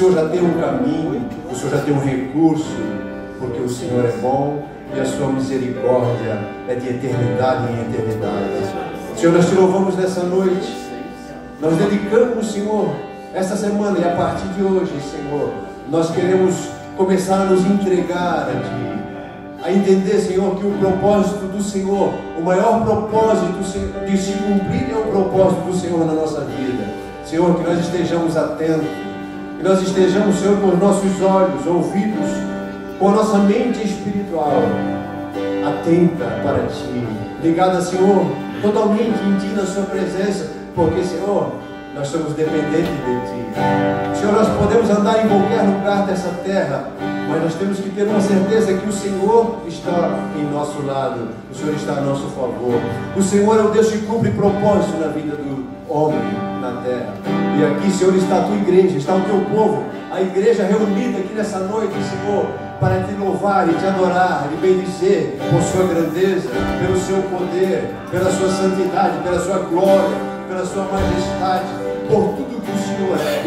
Senhor já tem um caminho, o Senhor já tem um recurso, porque o Senhor é bom e a sua misericórdia é de eternidade em eternidade. Senhor, nós te louvamos nessa noite, nós dedicamos, Senhor, esta semana e a partir de hoje, Senhor, nós queremos começar a nos entregar a Ti, a entender, Senhor, que o propósito do Senhor, o maior propósito de se cumprir é o propósito do Senhor na nossa vida. Senhor, que nós estejamos atentos, que nós estejamos, Senhor, com os nossos olhos, ouvidos, com a nossa mente espiritual atenta para Ti, ligada, Senhor, totalmente em Ti, na Sua presença, porque, Senhor, nós somos dependentes de Ti. Senhor, nós podemos andar em qualquer lugar dessa terra, mas nós temos que ter uma certeza que o Senhor está em nosso lado, o Senhor está a nosso favor. O Senhor é o Deus que cumpre propósito na vida do homem na terra. E aqui, Senhor, está a Tua igreja, está o Teu povo, a igreja reunida aqui nessa noite, Senhor, para Te louvar e Te adorar, e bendizer por Sua grandeza, pelo Seu poder, pela Sua santidade, pela Sua glória, pela Sua majestade, por tudo que o Senhor é.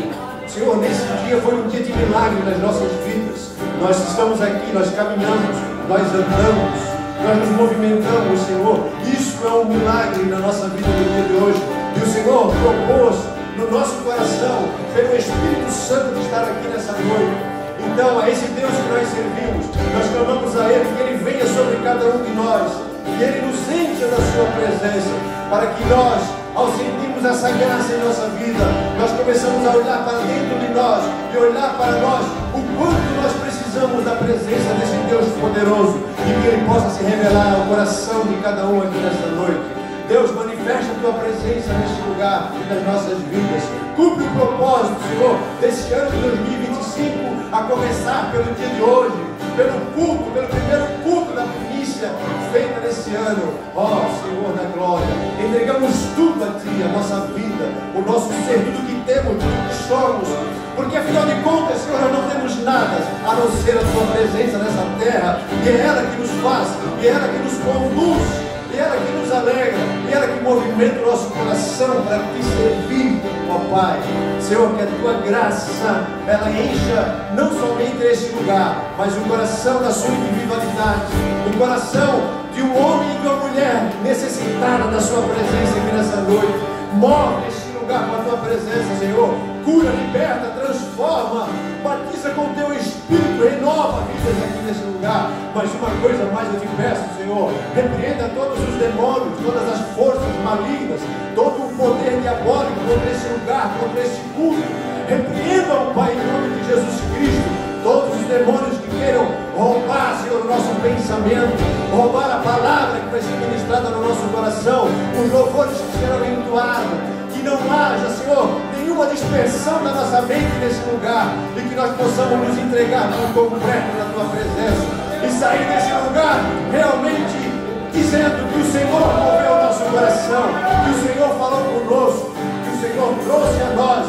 Senhor, nesse dia foi um dia de milagre nas nossas vidas. Nós estamos aqui, nós caminhamos, nós andamos, nós nos movimentamos, Senhor. Isso é um milagre na nossa vida no dia de hoje. E o Senhor propôs no nosso coração, pelo Espírito Santo, de estar aqui nessa noite. Então, a esse Deus que nós servimos, nós clamamos a Ele, que Ele venha sobre cada um de nós, e Ele nos encha da Sua presença, para que nós, ao sentirmos essa graça em nossa vida, nós começamos a olhar para dentro de nós e olhar para nós o quanto nós precisamos da presença desse Deus poderoso, e que Ele possa se revelar ao coração de cada um aqui nesta noite. Deus, manifesta a Tua presença neste lugar e nas nossas vidas. Cumpre o propósito, Senhor, desse ano de 2025, a começar pelo dia de hoje, pelo culto, pelo primeiro culto da primícia feita nesse ano. Ó Senhor da glória, entregamos tudo a Ti, a nossa vida, o nosso ser, tudo que temos, tudo que somos, porque afinal de contas, Senhor, nós não temos nada a não ser a Tua presença nessa terra, e é ela que nos faz, e é ela que nos conduz, e ela que nos alegra, e ela que movimenta o nosso coração para Te servir, ó Pai. Senhor, que a Tua graça, ela encha não somente este lugar, mas o coração da sua individualidade, o coração de um homem e de uma mulher necessitada da Sua presença aqui nessa noite. Move este lugar com a Tua presença, Senhor. Cura, liberta, transforma, batiza com o Teu Espírito, renova vidas aqui nesse lugar. Mas uma coisa mais eu te peço, Senhor, repreenda todos os demônios, todas as forças malignas, todo o poder diabólico contra esse lugar, contra esse culto. Repreenda, ó Pai, em nome de Jesus Cristo, todos os demônios que queiram roubar, Senhor, o nosso pensamento, roubar a palavra que vai ser ministrada no nosso coração, os louvores que serão entoados. Que não haja, Senhor, nenhuma dispersão da nossa mente nesse lugar, e que nós possamos nos entregar por completo na Tua presença e sair desse lugar realmente dizendo que o Senhor moveu o nosso coração, que o Senhor falou conosco, que o Senhor trouxe a nós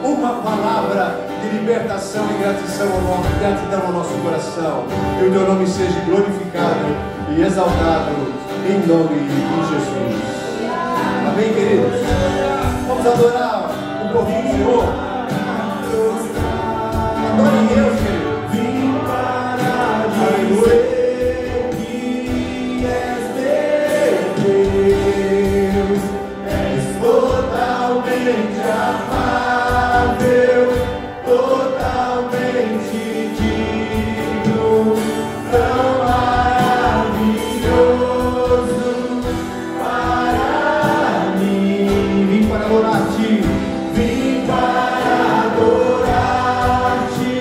uma palavra de libertação e gratidão ao nosso coração. Que o Teu nome seja glorificado e exaltado em nome de Jesus. Amém, queridos? Vamos adorar um pouquinho o Senhor. Adore Deus, querido. Vim para dizer que és Deus, és totalmente amável, totalmente digno, tão maravilhoso para mim. Vim para adorar-te, vim para adorar-te,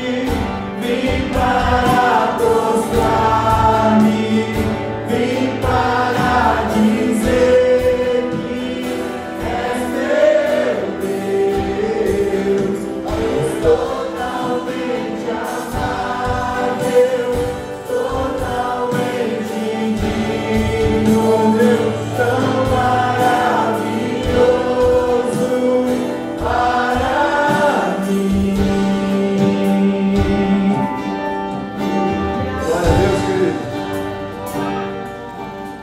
vim para prostrar-me, vim para dizer que és meu Deus, és totalmente amável, totalmente digno, tão maravilhoso para mim. Glória a Deus, querido.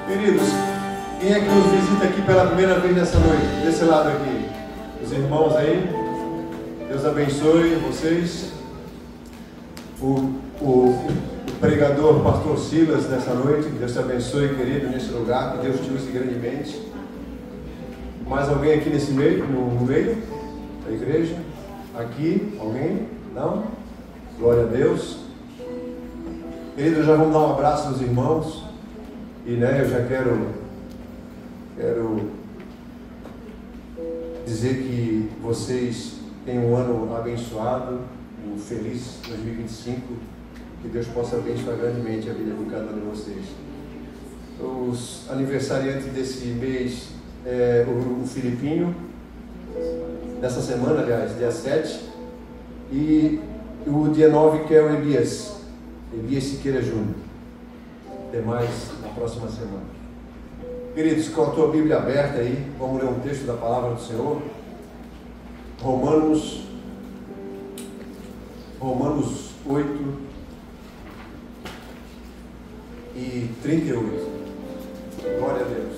Queridos, quem é que nos visita aqui pela primeira vez nessa noite? Desse lado aqui. Os irmãos aí. Deus abençoe vocês. O pregador, pastor Silas, nessa noite. Deus te abençoe, querido, nesse lugar. Que Deus te use grandemente. Mais alguém aqui nesse meio, no meio da igreja? Aqui? Alguém? Não? Glória a Deus. Querido, já vamos dar um abraço aos irmãos. E eu já quero dizer que vocês têm um ano abençoado, um feliz 2025, que Deus possa abençoar grandemente a vida de cada um de vocês. Os aniversariantes desse mês é o Filipinho, dessa semana, aliás, dia 7, e o dia 9, que é o Elias Siqueira Júnior. Demais na próxima semana. Queridos, com a tua Bíblia aberta aí, vamos ler um texto da palavra do Senhor. Romanos 8 e 38. Glória a Deus.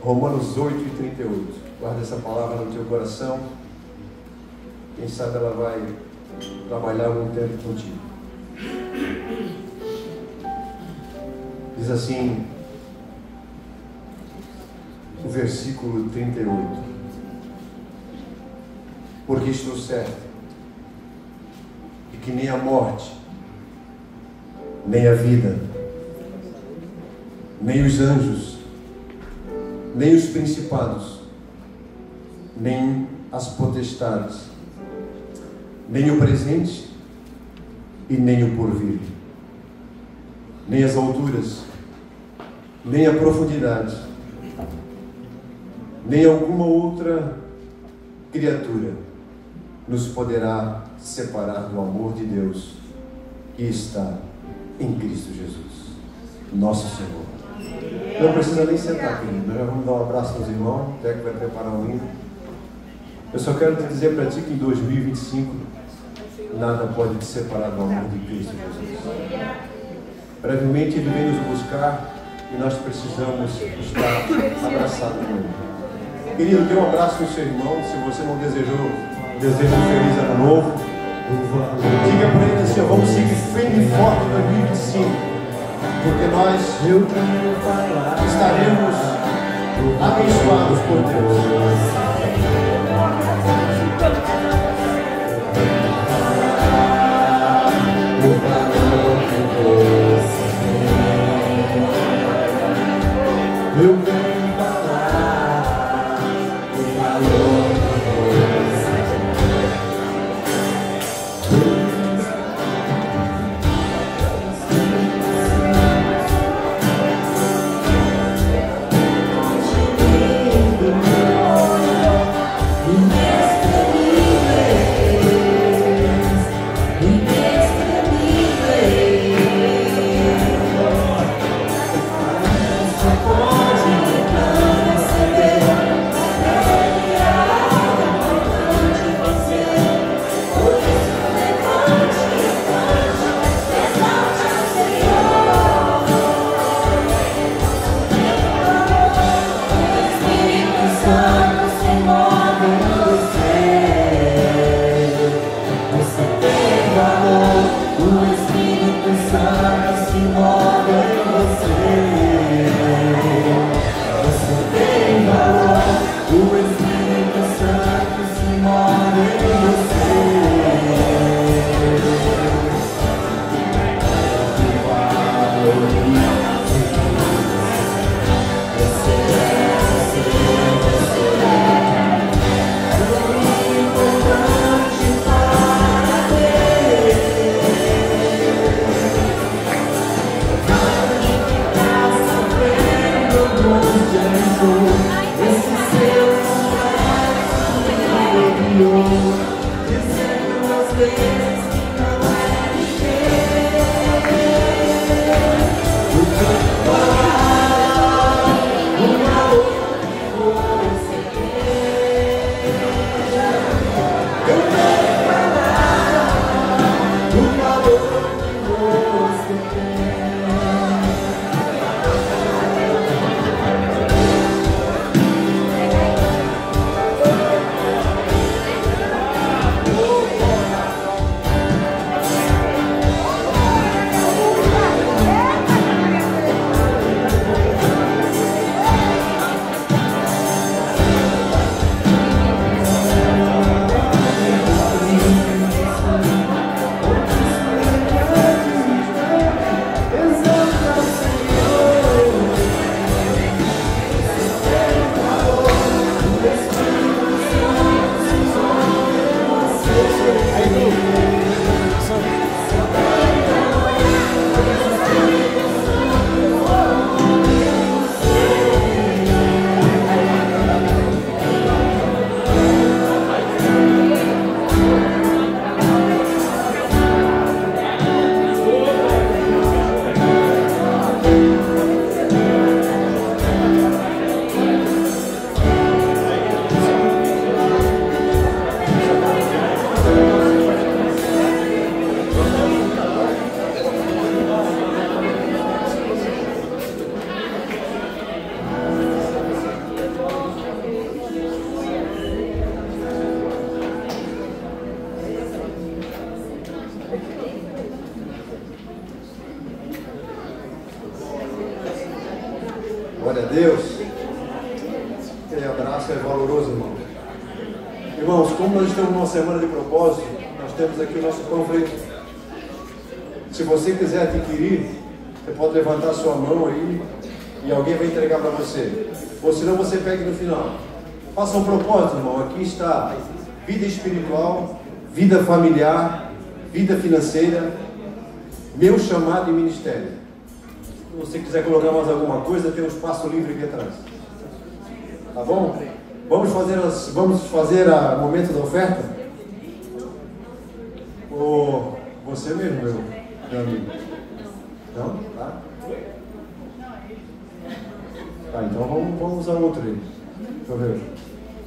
Romanos 8 e 38. Guarda essa palavra no teu coração. Quem sabe ela vai trabalhar algum tempo contigo. Diz assim o versículo 38: porque estou certo de que nem a morte, nem a vida, nem os anjos, nem os principados, nem as potestades, nem o presente e nem o porvir, nem as alturas, nem a profundidade, nem alguma outra criatura nos poderá separar do amor de Deus que está em Cristo Jesus, nosso Senhor. Não precisa nem sentar, querido. Nós já vamos dar um abraço aos irmãos, até que vai preparar um hino. Eu só quero te dizer para ti que em 2025 nada pode te separar do amor de Cristo Jesus. Brevemente Ele vem nos buscar e nós precisamos estar abraçados com Ele. Querido, dê um abraço no seu irmão. Se você não desejou, deseja um feliz ano novo. Diga para ele assim: vamos seguir firme e forte em 2025, porque nós estaremos abençoados por Deus. Eu venho falar o valor Glória a Deus. Aquele abraço é valoroso, irmão. Irmãos, como nós estamos numa semana de propósito, nós temos aqui o nosso panfleto. Se você quiser adquirir, você pode levantar a sua mão aí e alguém vai entregar para você. Ou senão você pegue no final. Faça um propósito, irmão. Aqui está vida espiritual, vida familiar, vida financeira, meu chamado e ministério. Se você quiser colocar mais alguma coisa, tem um espaço livre aqui atrás. Tá bom? Vamos fazer o momento da oferta? Ou você mesmo, meu amigo? Não? Tá? Tá, então vamos usar outro aí. Deixa eu ver.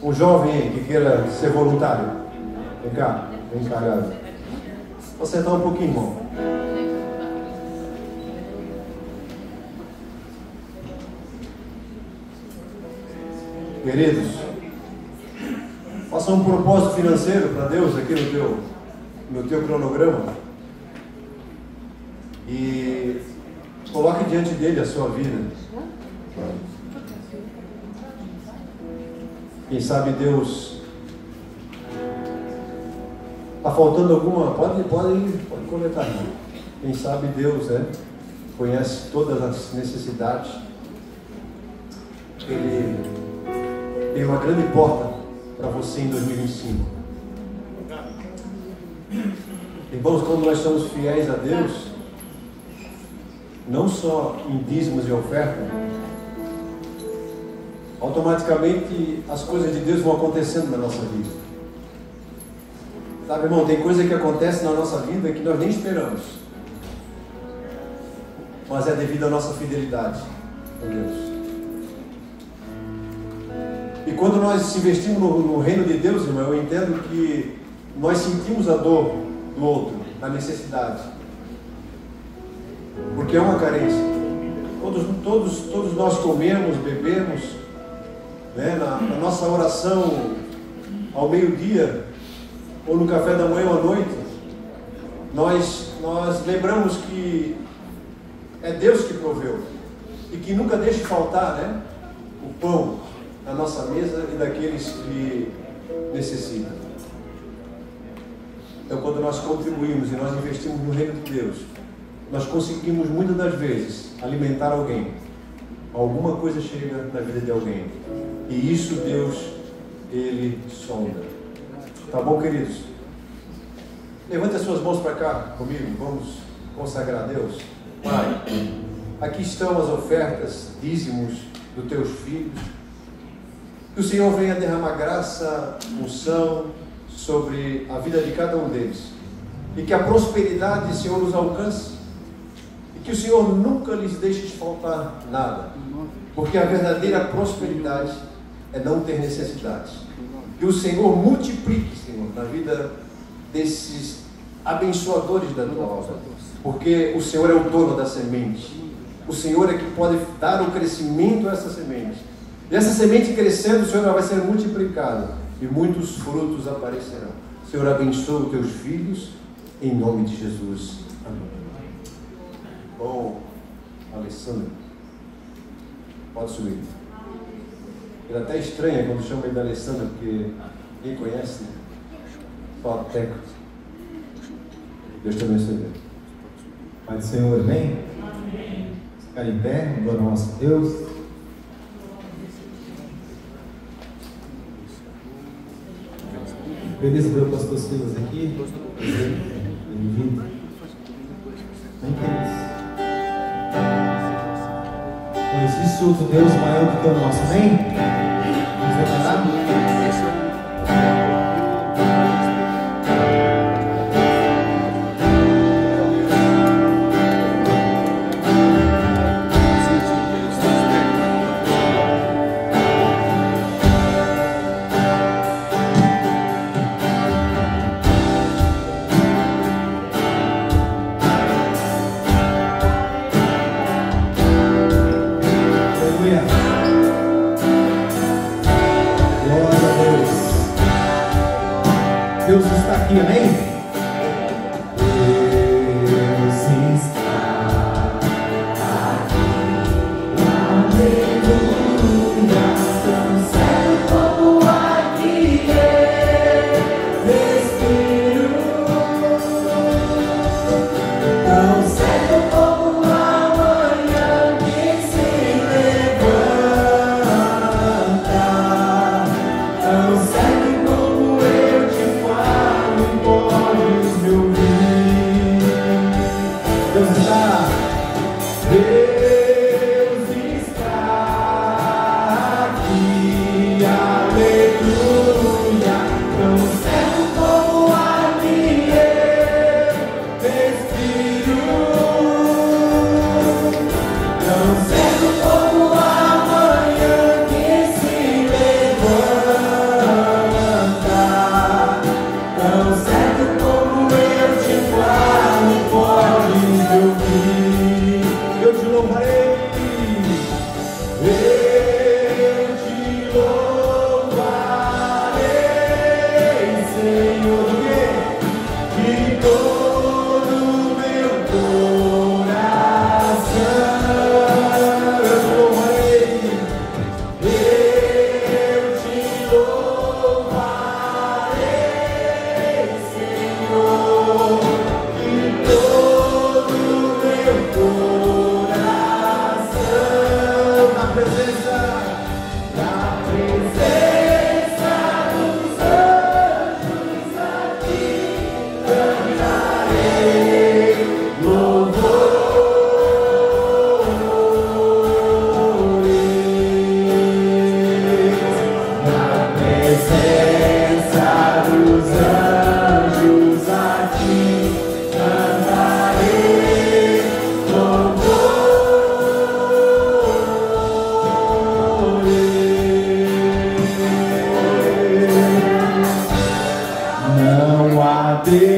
Um jovem aí que queira ser voluntário. Vem cá, galera. Vou sentar um pouquinho, irmão. Queridos, faça um propósito financeiro para Deus aqui no teu cronograma e coloque diante dele a sua vida. Quem sabe Deus está faltando alguma, pode coletar. Quem sabe Deus, conhece todas as necessidades. Ele tem uma grande porta para você em 2025. Irmãos, quando nós somos fiéis a Deus, não só em dízimos e oferta, automaticamente as coisas de Deus vão acontecendo na nossa vida. Sabe, irmão, tem coisa que acontece na nossa vida que nós nem esperamos, mas é devido à nossa fidelidade a Deus. E quando nós investimos no reino de Deus, irmão, eu entendo que nós sentimos a dor do outro, a necessidade, porque é uma carência. Todos nós comemos, bebemos, na nossa oração ao meio-dia, ou no café da manhã ou à noite, nós lembramos que é Deus que proveu, e que nunca deixe faltar, o pão na nossa mesa e daqueles que necessitam. Então, quando nós contribuímos e nós investimos no reino de Deus, nós conseguimos muitas das vezes alimentar alguém. Alguma coisa chega na vida de alguém. E isso Deus, Ele sonda. Tá bom, queridos? Levante as suas mãos para cá comigo. Vamos consagrar a Deus. Pai, aqui estão as ofertas, dízimos dos teus filhos. Que o Senhor venha derramar graça, unção sobre a vida de cada um deles. E que a prosperidade, Senhor, nos alcance. E que o Senhor nunca lhes deixe faltar nada. Porque a verdadeira prosperidade é não ter necessidades. Que o Senhor multiplique, Senhor, na vida desses abençoadores da tua obra. Porque o Senhor é o dono da semente. O Senhor é que pode dar o crescimento a essa semente. E essa semente crescendo, o Senhor vai ser multiplicada e muitos frutos aparecerão. Senhor, abençoa os teus filhos, em nome de Jesus. Amém. Bom, Alessandro, pode subir. Ele até estranha quando chama ele de Alessandro, porque quem conhece, só Teco. Deus te abençoe. Pai do Senhor, amém? Ficar em pé, adora o nosso Deus. Beleza, deu para as tuas filhas aqui. Bem-vindo. Bem, queridos. Não existe outro Deus maior do que o nosso, amém? Vamos declarar?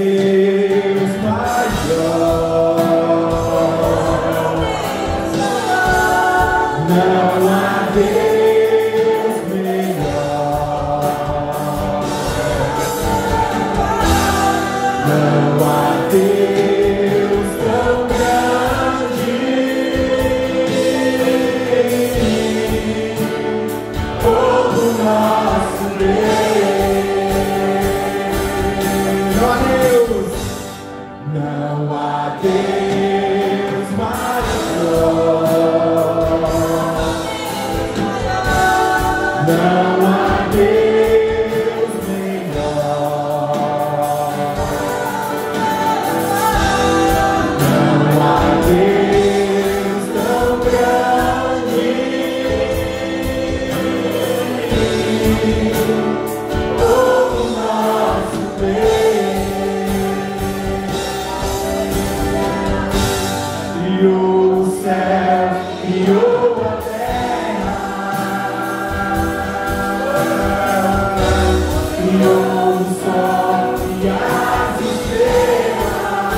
Deus maior, não há Deus melhor, não há Deus tão grande como nosso Deus. Não há Deus maior, não há Deus melhor, não há Deus tão grande como nosso Deus. Criou o céu, criou a terra, criou o sol e as estrelas,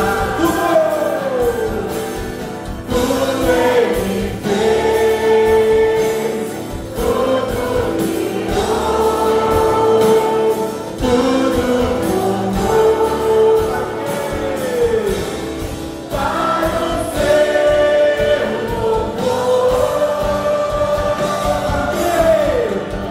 tudo Ele fez, tudo criou, tudo formou para o seu louvor, para o seu louvor, para o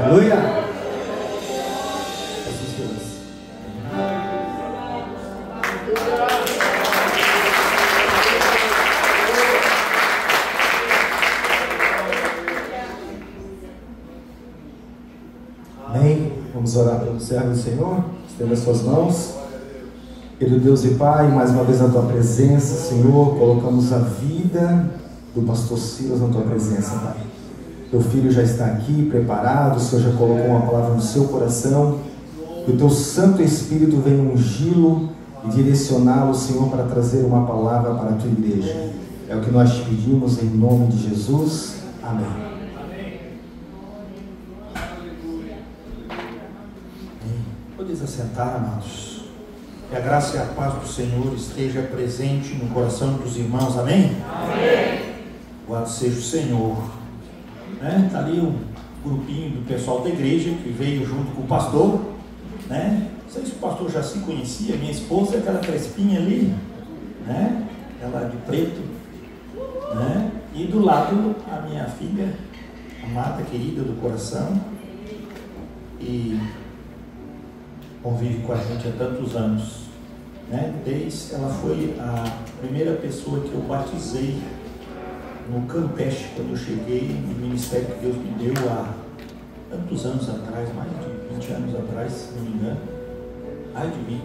Aleluia! Jesus Deus. Amém? Vamos orar pelo servo do Senhor. Estenda as suas mãos. Querido Deus e Pai, mais uma vez na Tua presença, Senhor, colocamos a vida do pastor Silas na Tua presença, Pai. Teu filho já está aqui, preparado, o Senhor já colocou uma palavra no seu coração, que o Teu Santo Espírito venha ungí-lo e direcioná-lo, Senhor, para trazer uma palavra para a Tua igreja. É o que nós te pedimos em nome de Jesus. Amém. Podeis assentar, amados. Que a graça e a paz do Senhor esteja presente no coração dos irmãos, amém? Amém. Louvado seja o Senhor. Está ali um grupinho do pessoal da igreja que veio junto com o pastor, né? Não sei se o pastor já se conhecia. Minha esposa é aquela crespinha ali, né? Ela de preto, né? E do lado a minha filha, amada, querida do coração, e convive com a gente há tantos anos, né? Desde ela foi a primeira pessoa que eu batizei no Campeche, quando eu cheguei no ministério que Deus me deu há tantos anos atrás, mais de 20 anos atrás, se não me engano, mais de 20.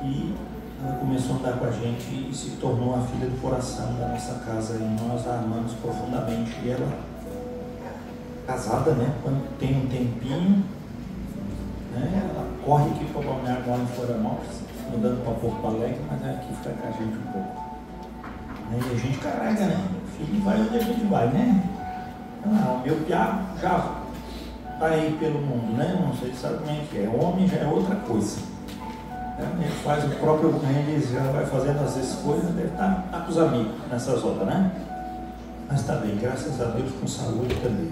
E ela começou a andar com a gente e se tornou a filha do coração da nossa casa, e nós a amamos profundamente. E ela, casada, né? Quando tem um tempinho, né? Ela corre aqui para Balneário, mora em Florianópolis, mudando para Porto Alegre, mas é aqui fica com a gente um pouco. E a gente carrega, né? O filho vai onde a gente vai, né? Não, o meu piá já está aí pelo mundo, né? Não sei se sabe como é que é. Homem já é outra coisa. Ele faz o próprio, ele já vai fazendo as escolhas, deve estar com os amigos nessas horas, né? Mas está bem, graças a Deus, com saúde também.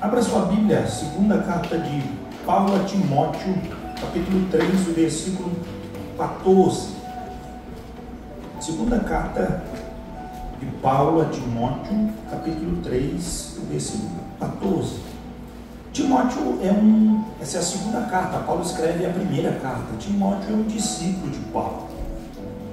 Abra sua Bíblia, segunda carta de Paulo a Timóteo, capítulo 3, versículo 14. Segunda carta de Paulo a Timóteo, capítulo 3, versículo 14. Timóteo essa é a segunda carta. Paulo escreve a primeira carta. Timóteo é um discípulo de Paulo.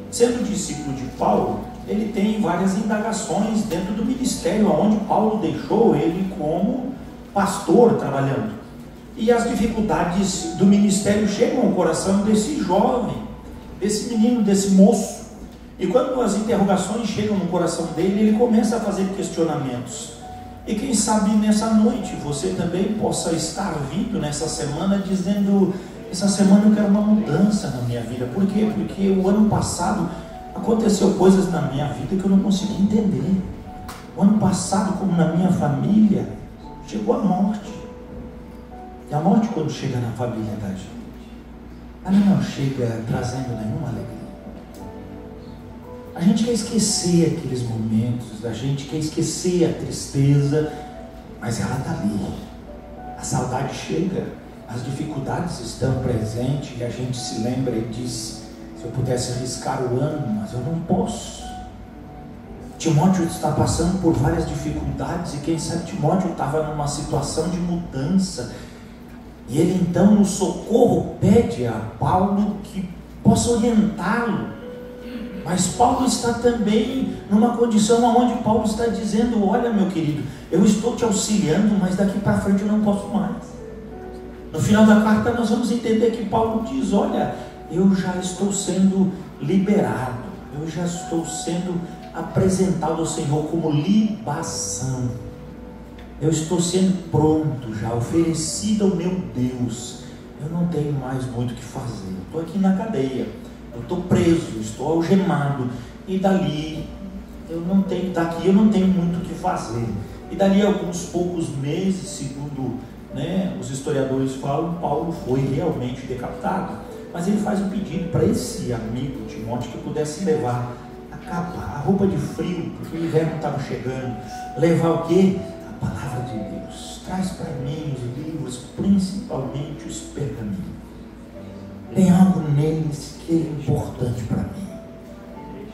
Sendo discípulo de Paulo, ele tem várias indagações dentro do ministério, onde Paulo deixou ele como pastor trabalhando. E as dificuldades do ministério chegam ao coração desse jovem, desse menino, desse moço. E quando as interrogações chegam no coração dele, ele começa a fazer questionamentos. E quem sabe nessa noite você também possa estar vindo nessa semana dizendo: essa semana eu quero uma mudança na minha vida. Por quê? Porque o ano passado aconteceu coisas na minha vida que eu não consegui entender. O ano passado, como na minha família, chegou a morte. E a morte, quando chega na família da gente, ela não chega trazendo nenhuma alegria. A gente quer esquecer aqueles momentos, a gente quer esquecer a tristeza, mas ela está ali. A saudade chega, as dificuldades estão presentes e a gente se lembra e diz: se eu pudesse arriscar o ano, mas eu não posso. Timóteo está passando por várias dificuldades e quem sabe Timóteo estava numa situação de mudança. E ele então no socorro pede a Paulo que possa orientá-lo. Mas Paulo está também numa condição onde Paulo está dizendo: olha, meu querido, eu estou te auxiliando, mas daqui para frente eu não posso mais. No final da carta nós vamos entender que Paulo diz: olha, eu já estou sendo liberado, eu já estou sendo apresentado ao Senhor como libação, eu estou sendo pronto já, oferecido ao meu Deus, eu não tenho mais muito o que fazer, eu estou aqui na cadeia, eu estou preso, estou algemado, e daqui eu não tenho muito o que fazer. E dali a alguns poucos meses, segundo os historiadores falam, Paulo foi realmente decapitado. Mas ele faz um pedido para esse amigo Timóteo que pudesse levar a capa, a roupa de frio, porque o inverno estava chegando. Levar o quê? A palavra de Deus. Traz para mim os livros, principalmente os pergaminhos. Tem algo neles que é importante para mim.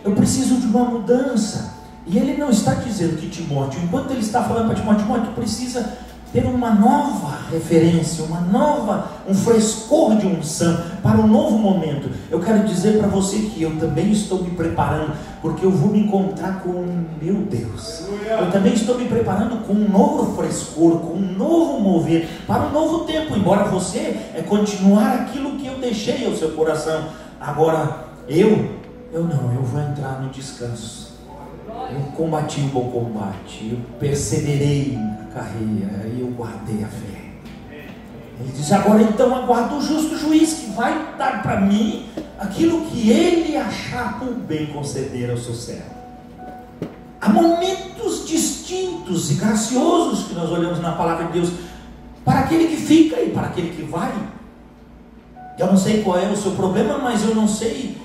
Eu preciso de uma mudança. E ele não está dizendo que Timóteo, enquanto ele está falando para Timóteo precisa ter uma nova referência, um frescor de unção para um novo momento. Eu quero dizer para você que eu também estou me preparando, porque eu vou me encontrar com meu Deus. Eu também estou me preparando com um novo frescor, com um novo mover, para um novo tempo, embora você continuar aquilo que eu deixei ao seu coração. Agora, eu vou entrar no descanso. Eu combati o bom combate, eu perseverei na carreira, eu guardei a fé. Ele diz: agora então aguardo o justo juiz que vai dar para mim aquilo que ele achar por bem conceder ao seu servo. Há momentos distintos e graciosos que nós olhamos na palavra de Deus, para aquele que fica e para aquele que vai. Eu não sei qual é o seu problema, mas eu não sei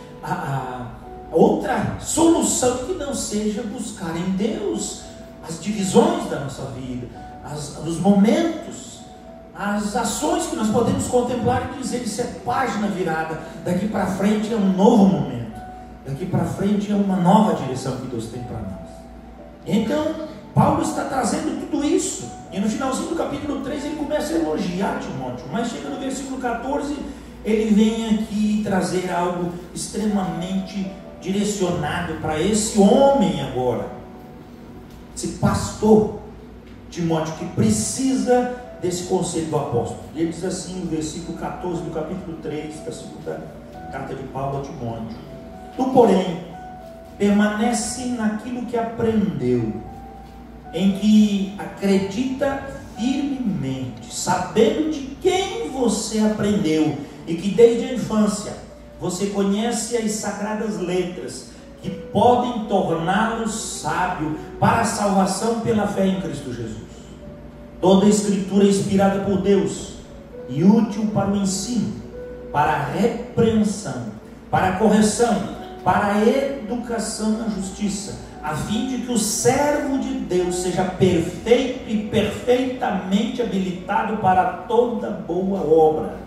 outra solução que não seja buscar em Deus as divisões da nossa vida, os momentos, as ações que nós podemos contemplar e dizer: isso é página virada, daqui para frente é um novo momento, daqui para frente é uma nova direção que Deus tem para nós. Então Paulo está trazendo tudo isso, e no finalzinho do capítulo 3 ele começa a elogiar Timóteo, mas chega no versículo 14, ele vem aqui trazer algo extremamente direcionado para esse homem agora, esse pastor Timóteo, que precisa desse conselho do apóstolo. E ele diz assim no versículo 14 do capítulo 3 da segunda carta de Paulo a Timóteo: tu, porém, permanece naquilo que aprendeu, em que acredita firmemente, sabendo de quem você aprendeu, e que desde a infância você conhece as sagradas letras, que podem torná-lo sábio para a salvação pela fé em Cristo Jesus. Toda a escritura é inspirada por Deus e útil para o ensino, para a repreensão, para a correção, para a educação na justiça, a fim de que o servo de Deus seja perfeito e perfeitamente habilitado para toda boa obra.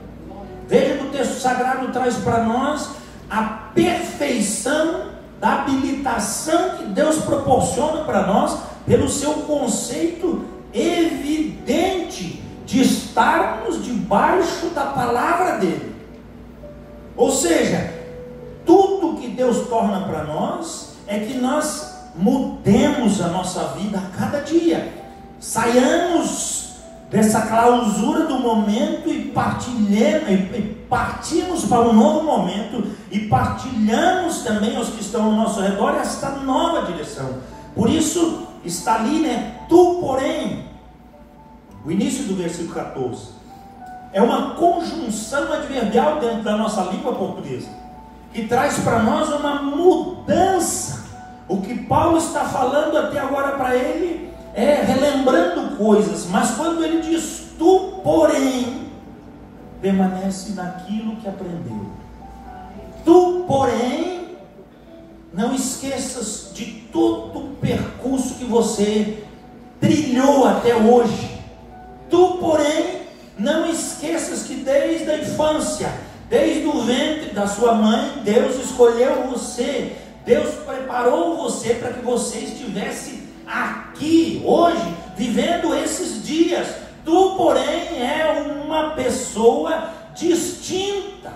Veja que o texto sagrado traz para nós a perfeição da habilitação que Deus proporciona para nós, pelo seu conceito evidente de estarmos debaixo da palavra dele. Ou seja, tudo que Deus torna para nós é que nós mudemos a nossa vida a cada dia, saiamos dessa clausura do momento e partimos para um novo momento e partilhamos também aos que estão ao nosso redor esta nova direção. Por isso está ali, né? Tu, porém, o início do versículo 14, é uma conjunção adverbial dentro da nossa língua portuguesa, que traz para nós uma mudança. O que Paulo está falando até agora para ele é relembrando coisas, mas quando ele diz tu, porém, permanece naquilo que aprendeu. Tu, porém, não esqueças de todo o percurso que você trilhou até hoje. Tu, porém, não esqueças que desde a infância, desde o ventre da sua mãe, Deus escolheu você, Deus preparou você para que você estivesse aqui, hoje, vivendo esses dias. Tu, porém, é uma pessoa distinta.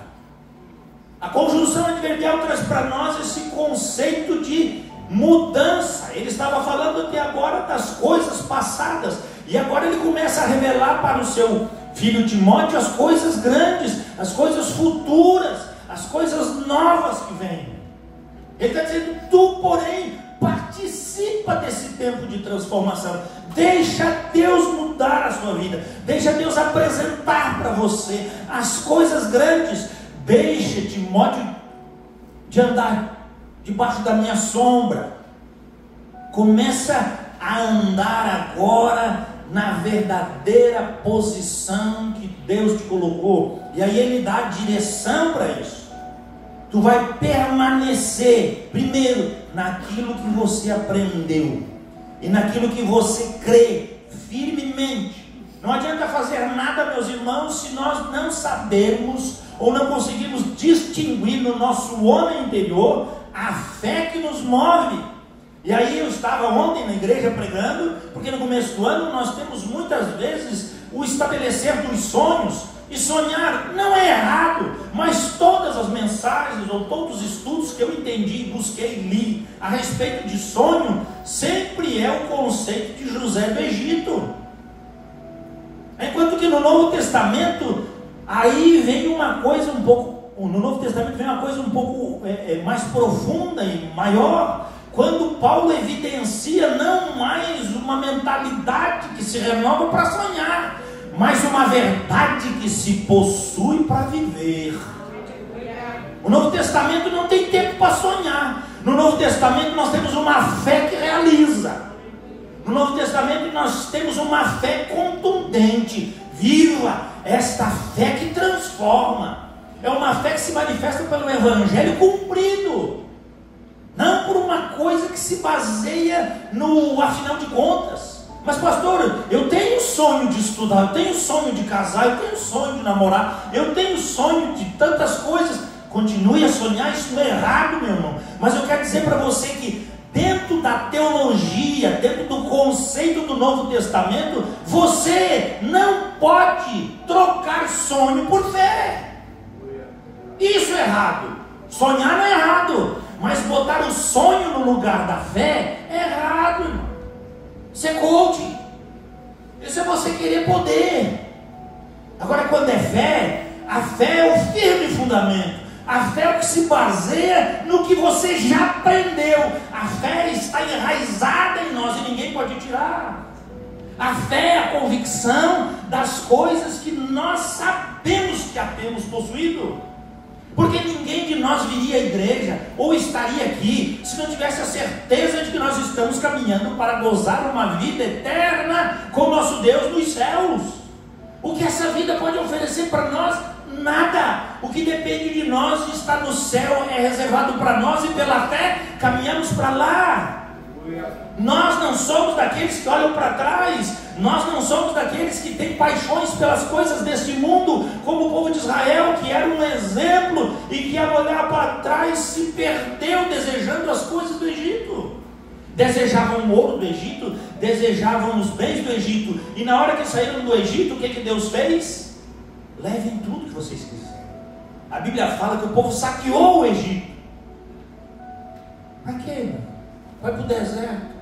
A conjunção adverbial traz para nós esse conceito de mudança. Ele estava falando até agora das coisas passadas, e agora ele começa a revelar para o seu filho Timóteo as coisas grandes, as coisas futuras, as coisas novas que vêm. Ele está dizendo, tu, porém, participa desse tempo de transformação. Deixa Deus mudar a sua vida, deixa Deus apresentar para você as coisas grandes. Deixa, Timóteo, de andar debaixo da minha sombra. Começa a andar agora na verdadeira posição que Deus te colocou. E aí ele dá a direção para isso. Tu vai permanecer, primeiro, naquilo que você aprendeu e naquilo que você crê firmemente. Não adianta fazer nada, meus irmãos, se nós não sabermos ou não conseguimos distinguir no nosso homem interior a fé que nos move. E aí eu estava ontem na igreja pregando, porque no começo do ano nós temos muitas vezes o estabelecer dos sonhos, e sonhar não é errado, mas todas as mensagens ou todos os estudos que eu entendi, busquei e li a respeito de sonho, sempre é o conceito de José do Egito. Enquanto que no Novo Testamento, aí vem uma coisa um pouco, no Novo Testamento vem uma coisa um pouco mais profunda e maior, quando Paulo evidencia não mais uma mentalidade que se renova para sonhar, mas uma verdade que se possui para viver. O Novo Testamento não tem tempo para sonhar. No Novo Testamento nós temos uma fé que realiza. No Novo Testamento nós temos uma fé contundente, viva, esta fé que transforma. É uma fé que se manifesta pelo Evangelho cumprido, não por uma coisa que se baseia no afinal de contas. Mas pastor, eu tenho sonho de estudar, eu tenho sonho de casar, eu tenho sonho de namorar, eu tenho sonho de tantas coisas. Continue a sonhar, isso não é errado, meu irmão. Mas eu quero dizer para você que dentro da teologia, dentro do conceito do Novo Testamento, você não pode trocar sonho por fé. Isso é errado. Sonhar não é errado, mas botar o sonho no lugar da fé é errado, irmão. Isso é coaching. Isso é você querer poder. Agora, quando é fé, a fé é o firme fundamento. A fé é o que se baseia no que você já aprendeu. A fé está enraizada em nós e ninguém pode tirar. A fé é a convicção das coisas que nós sabemos que a temos possuído. Porque ninguém de nós viria à igreja ou estaria aqui se não tivesse a certeza de que nós estamos caminhando para gozar uma vida eterna com o nosso Deus nos céus. O que essa vida pode oferecer para nós? Nada. O que depende de nós está no céu, é reservado para nós, e pela fé caminhamos para lá. Nós não somos daqueles que olham para trás, nós não somos daqueles que têm paixões pelas coisas deste mundo, como o povo de Israel, que era um exemplo e que ao olhar para trás se perdeu desejando as coisas do Egito. Desejavam o ouro do Egito, desejavam os bens do Egito, e na hora que saíram do Egito, o que Deus fez? Levem tudo que vocês quiserem. A Bíblia fala que o povo saqueou o Egito. Para quê? Vai para o deserto.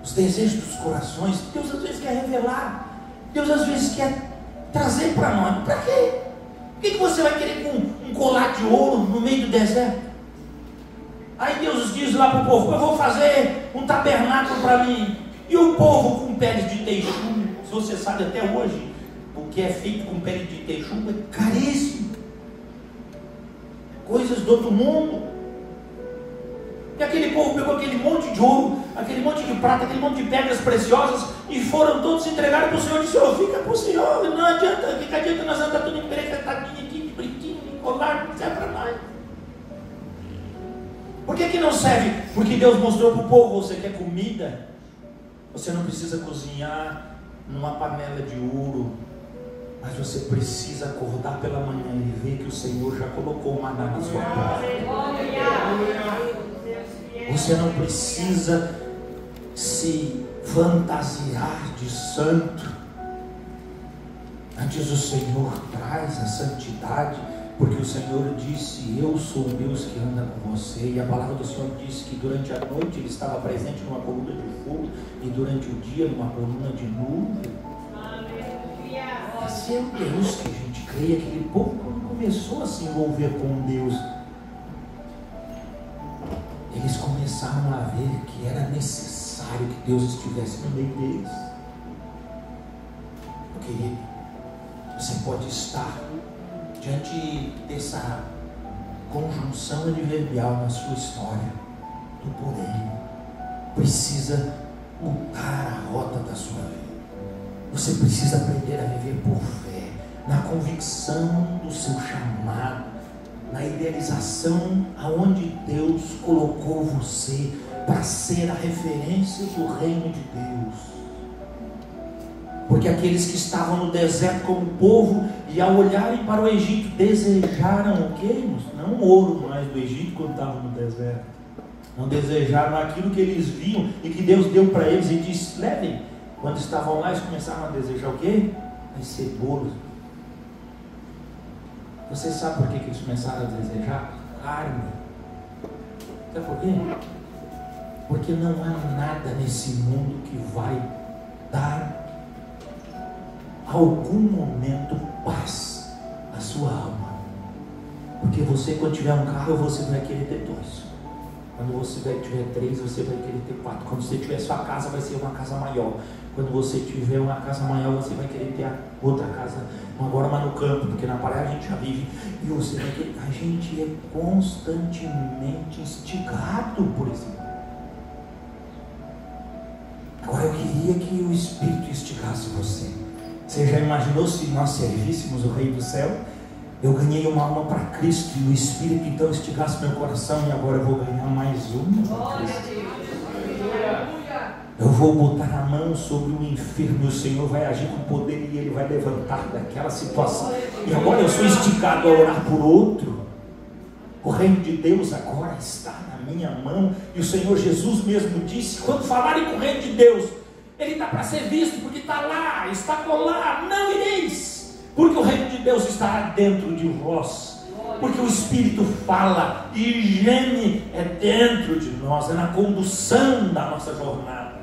Os desejos dos corações. Deus às vezes quer revelar. Deus às vezes quer trazer para nós. Para quê? Por que você vai querer com um colar de ouro no meio do deserto? Aí Deus diz lá para o povo: eu vou fazer um tabernáculo para mim. E o povo com peles de teixugo, se você sabe até hoje, o que é feito com pele de teixugo é caríssimo. Coisas do outro mundo. E aquele povo pegou aquele monte de ouro, aquele monte de prata, aquele monte de pedras preciosas, e foram todos se entregar para o Senhor. E disse: oh, fica para o Senhor, não adianta, que adianta nós andar tudo emperecatadinho aqui, de brinquinho, de colar, não serve para nós. Por que não serve? Porque Deus mostrou para o povo: você quer comida? Você não precisa cozinhar numa panela de ouro, mas você precisa acordar pela manhã e ver que o Senhor já colocou o maná na sua porta. Você não precisa se fantasiar de santo. Antes o Senhor traz a santidade, porque o Senhor disse: eu sou o Deus que anda com você. E a palavra do Senhor disse que durante a noite Ele estava presente numa coluna de fogo, e durante o dia numa coluna de nuvem. Esse é o Deus que a gente crê. Aquele povo, quando começou a se envolver com Deus, eles começaram a ver que era necessário que Deus estivesse no meio deles. Querido, você pode estar diante dessa conjunção adverbial na sua história, do porém, precisa mudar a rota da sua vida. Você precisa aprender a viver por fé, na convicção do seu chamado, na idealização aonde Deus colocou você para ser a referência do reino de Deus. Porque aqueles que estavam no deserto como povo, e ao olharem para o Egito, desejaram o quê? Não ouro mais do Egito quando estavam no deserto. Não desejaram aquilo que eles viam e que Deus deu para eles e disse: levem. Quando estavam lá, eles começaram a desejar o quê? As cebolas. Você sabe por que eles começaram a desejar? Carne. Sabe por quê? Porque não há nada nesse mundo que vai dar algum momento paz à sua alma. Porque você, quando tiver um carro, você vai querer ter dois. Quando você tiver três, você vai querer ter quatro. Quando você tiver sua casa, vai ser uma casa maior. Quando você tiver uma casa maior, você vai querer ter a outra casa agora, mas no campo, porque na praia a gente já vive. E você vai querer. A gente é constantemente instigado por esse mundo. Agora eu queria que o Espírito instigasse você. Você já imaginou se nós servíssemos o Rei do Céu? Eu ganhei uma alma para Cristo e o Espírito então instigasse meu coração, e agora eu vou ganhar mais uma para Cristo. Eu vou botar a mão sobre o enfermo e o Senhor vai agir com poder e Ele vai levantar daquela situação. E agora eu sou instigado a orar por outro. O reino de Deus agora está na minha mão. E o Senhor Jesus mesmo disse: quando falarem com o reino de Deus, ele está para ser visto, porque está lá, está colar, não ireis, porque o reino de Deus estará dentro de vós. Porque o Espírito fala e geme é dentro de nós, é na condução da nossa jornada.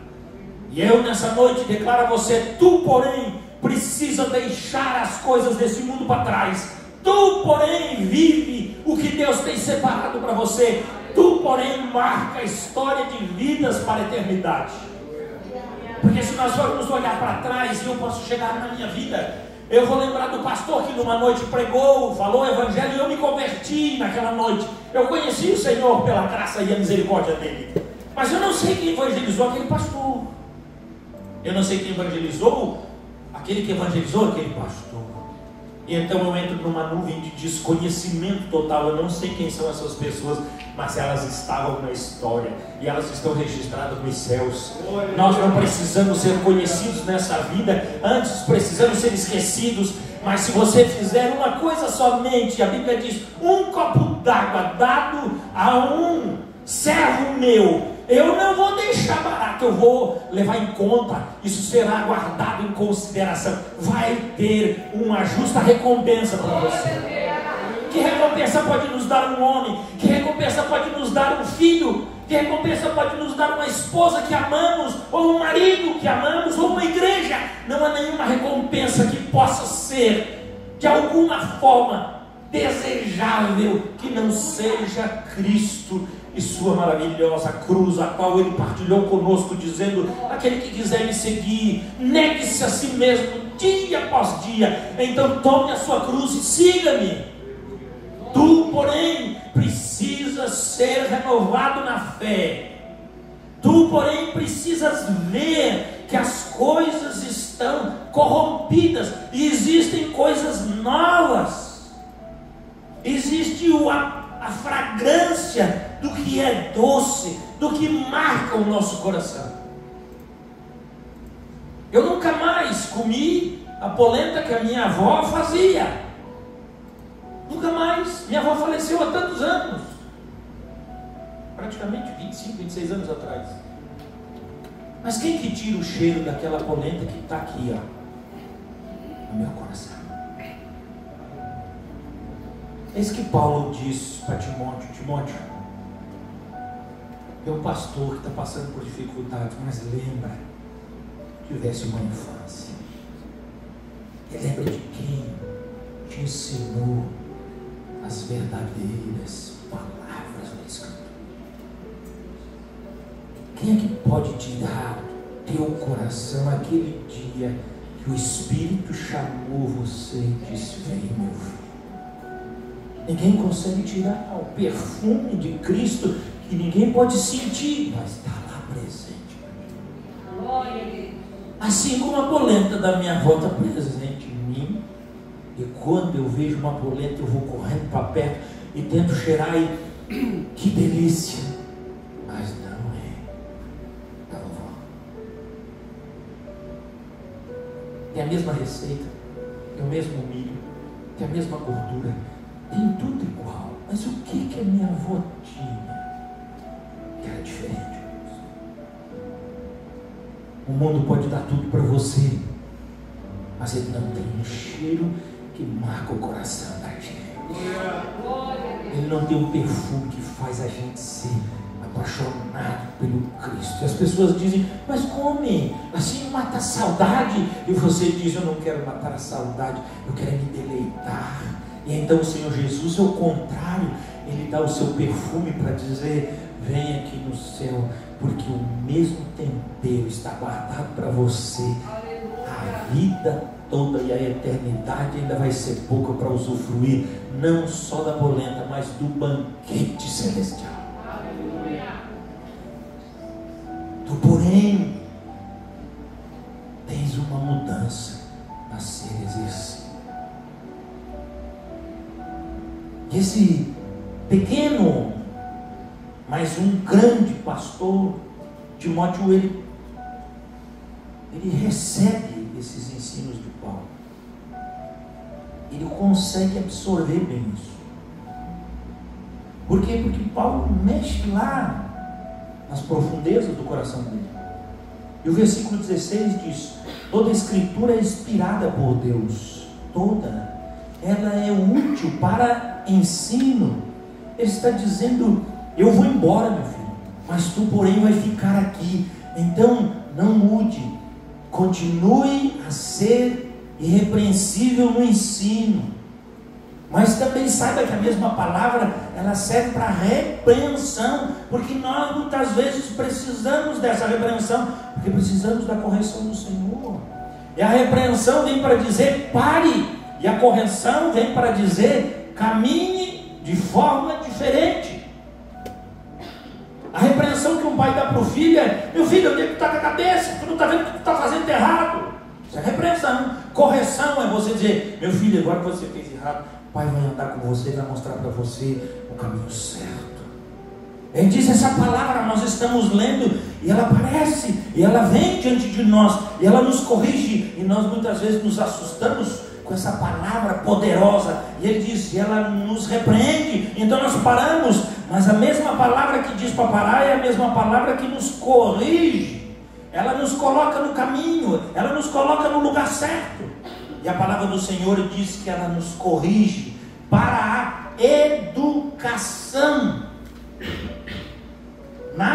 E eu nessa noite declaro a você: tu porém precisa deixar as coisas desse mundo para trás. Tu porém vive o que Deus tem separado para você. Tu porém marca a história de vidas para a eternidade. Porque se nós formos olhar para trás, e eu posso chegar na minha vida, eu vou lembrar do pastor que numa noite pregou, falou o evangelho, e eu me converti naquela noite. Eu conheci o Senhor pela graça e a misericórdia dele, mas eu não sei quem evangelizou aquele pastor. Eu não sei quem evangelizou aquele que evangelizou aquele pastor. E então eu entro numa nuvem de desconhecimento total. Eu não sei quem são essas pessoas, mas elas estavam na história e elas estão registradas nos céus. Nós não precisamos ser conhecidos nessa vida, antes precisamos ser esquecidos. Mas se você fizer uma coisa somente, a Bíblia diz: um copo d'água dado a um servo meu, eu não vou deixar barato, eu vou levar em conta, isso será guardado em consideração, vai ter uma justa recompensa para você. Que recompensa pode nos dar um homem? Que recompensa pode nos dar um filho? Que recompensa pode nos dar uma esposa que amamos, ou um marido que amamos, ou uma igreja? Não há nenhuma recompensa que possa ser, de alguma forma, desejável, que não seja Cristo e sua maravilhosa cruz, a qual Ele partilhou conosco, dizendo: aquele que quiser me seguir, negue-se a si mesmo, dia após dia, então tome a sua cruz e siga-me. Tu, porém, precisas ser renovado na fé. Tu, porém, precisas ver que as coisas estão corrompidas e existem coisas novas. Existe a fragrância do que é doce, do que marca o nosso coração. Eu nunca mais comi a polenta que a minha avó fazia. Nunca mais. Minha avó faleceu há tantos anos, praticamente 25, 26 anos atrás. Mas quem que tira o cheiro daquela polenta que está aqui, ó, no meu coração? É isso que Paulo diz para Timóteo: Timóteo, é um pastor que está passando por dificuldades, mas lembra, tivesse uma infância, e lembra de quem te ensinou as verdadeiras palavras da Escritura. Quem é que pode tirar do teu coração aquele dia que o Espírito chamou você e disse: vem, meu filho? Ninguém consegue tirar o perfume de Cristo, que ninguém pode sentir, mas está lá presente. Glória a Deus. Assim como a polenta da minha avó está presente em mim. E quando eu vejo uma polenta, eu vou correndo para perto e tento cheirar e que delícia. Mas não é da vovó. Tem a mesma receita, tem o mesmo milho, tem a mesma gordura, tem tudo igual. Mas o que a minha avó tinha que era diferente? O mundo pode dar tudo para você, mas ele não tem um cheiro que marca o coração da gente. Ele não tem um perfume que faz a gente ser apaixonado pelo Cristo. E as pessoas dizem: mas come, assim mata a saudade. E você diz: eu não quero matar a saudade, eu quero me deleitar. E então o Senhor Jesus é o contrário. Ele dá o seu perfume para dizer: vem aqui no céu, porque o mesmo tempero está guardado para você a vida toda, e a eternidade ainda vai ser pouca para usufruir, não só da polenta, mas do banquete celestial. Tu, porém, tens uma mudança a ser exercida. Esse pequeno, mas um grande pastor, Timóteo, ele recebe esses ensinos de Paulo. Ele consegue absorver bem isso. Por quê? Porque Paulo mexe lá nas profundezas do coração dele. E o versículo 16 diz: toda a escritura é inspirada por Deus. Toda. Ela é útil para ensino. Ele está dizendo: eu vou embora, meu filho, mas tu, porém, vai ficar aqui. Então, não mude. Continue a ser irrepreensível no ensino. Mas também saiba que a mesma palavra, ela serve para repreensão, porque nós muitas vezes precisamos dessa repreensão, porque precisamos da correção do Senhor. E a repreensão vem para dizer: pare, e a correção vem para dizer: caminhe de forma diferente. A repreensão que um pai dá para o filho é: meu filho, onde é que tu está com a cabeça? Tu não está vendo que tu está fazendo errado? Isso é repreensão. Correção é você dizer: meu filho, agora que você fez errado, o pai vai andar com você e vai mostrar para você o caminho certo. Ele diz: essa palavra nós estamos lendo, e ela aparece, e ela vem diante de nós, e ela nos corrige, e nós muitas vezes nos assustamos com essa palavra poderosa. E ele diz: e ela nos repreende, então nós paramos. Mas a mesma palavra que diz para parar é a mesma palavra que nos corrige. Ela nos coloca no caminho, ela nos coloca no lugar certo. E a palavra do Senhor diz que ela nos corrige para a educação na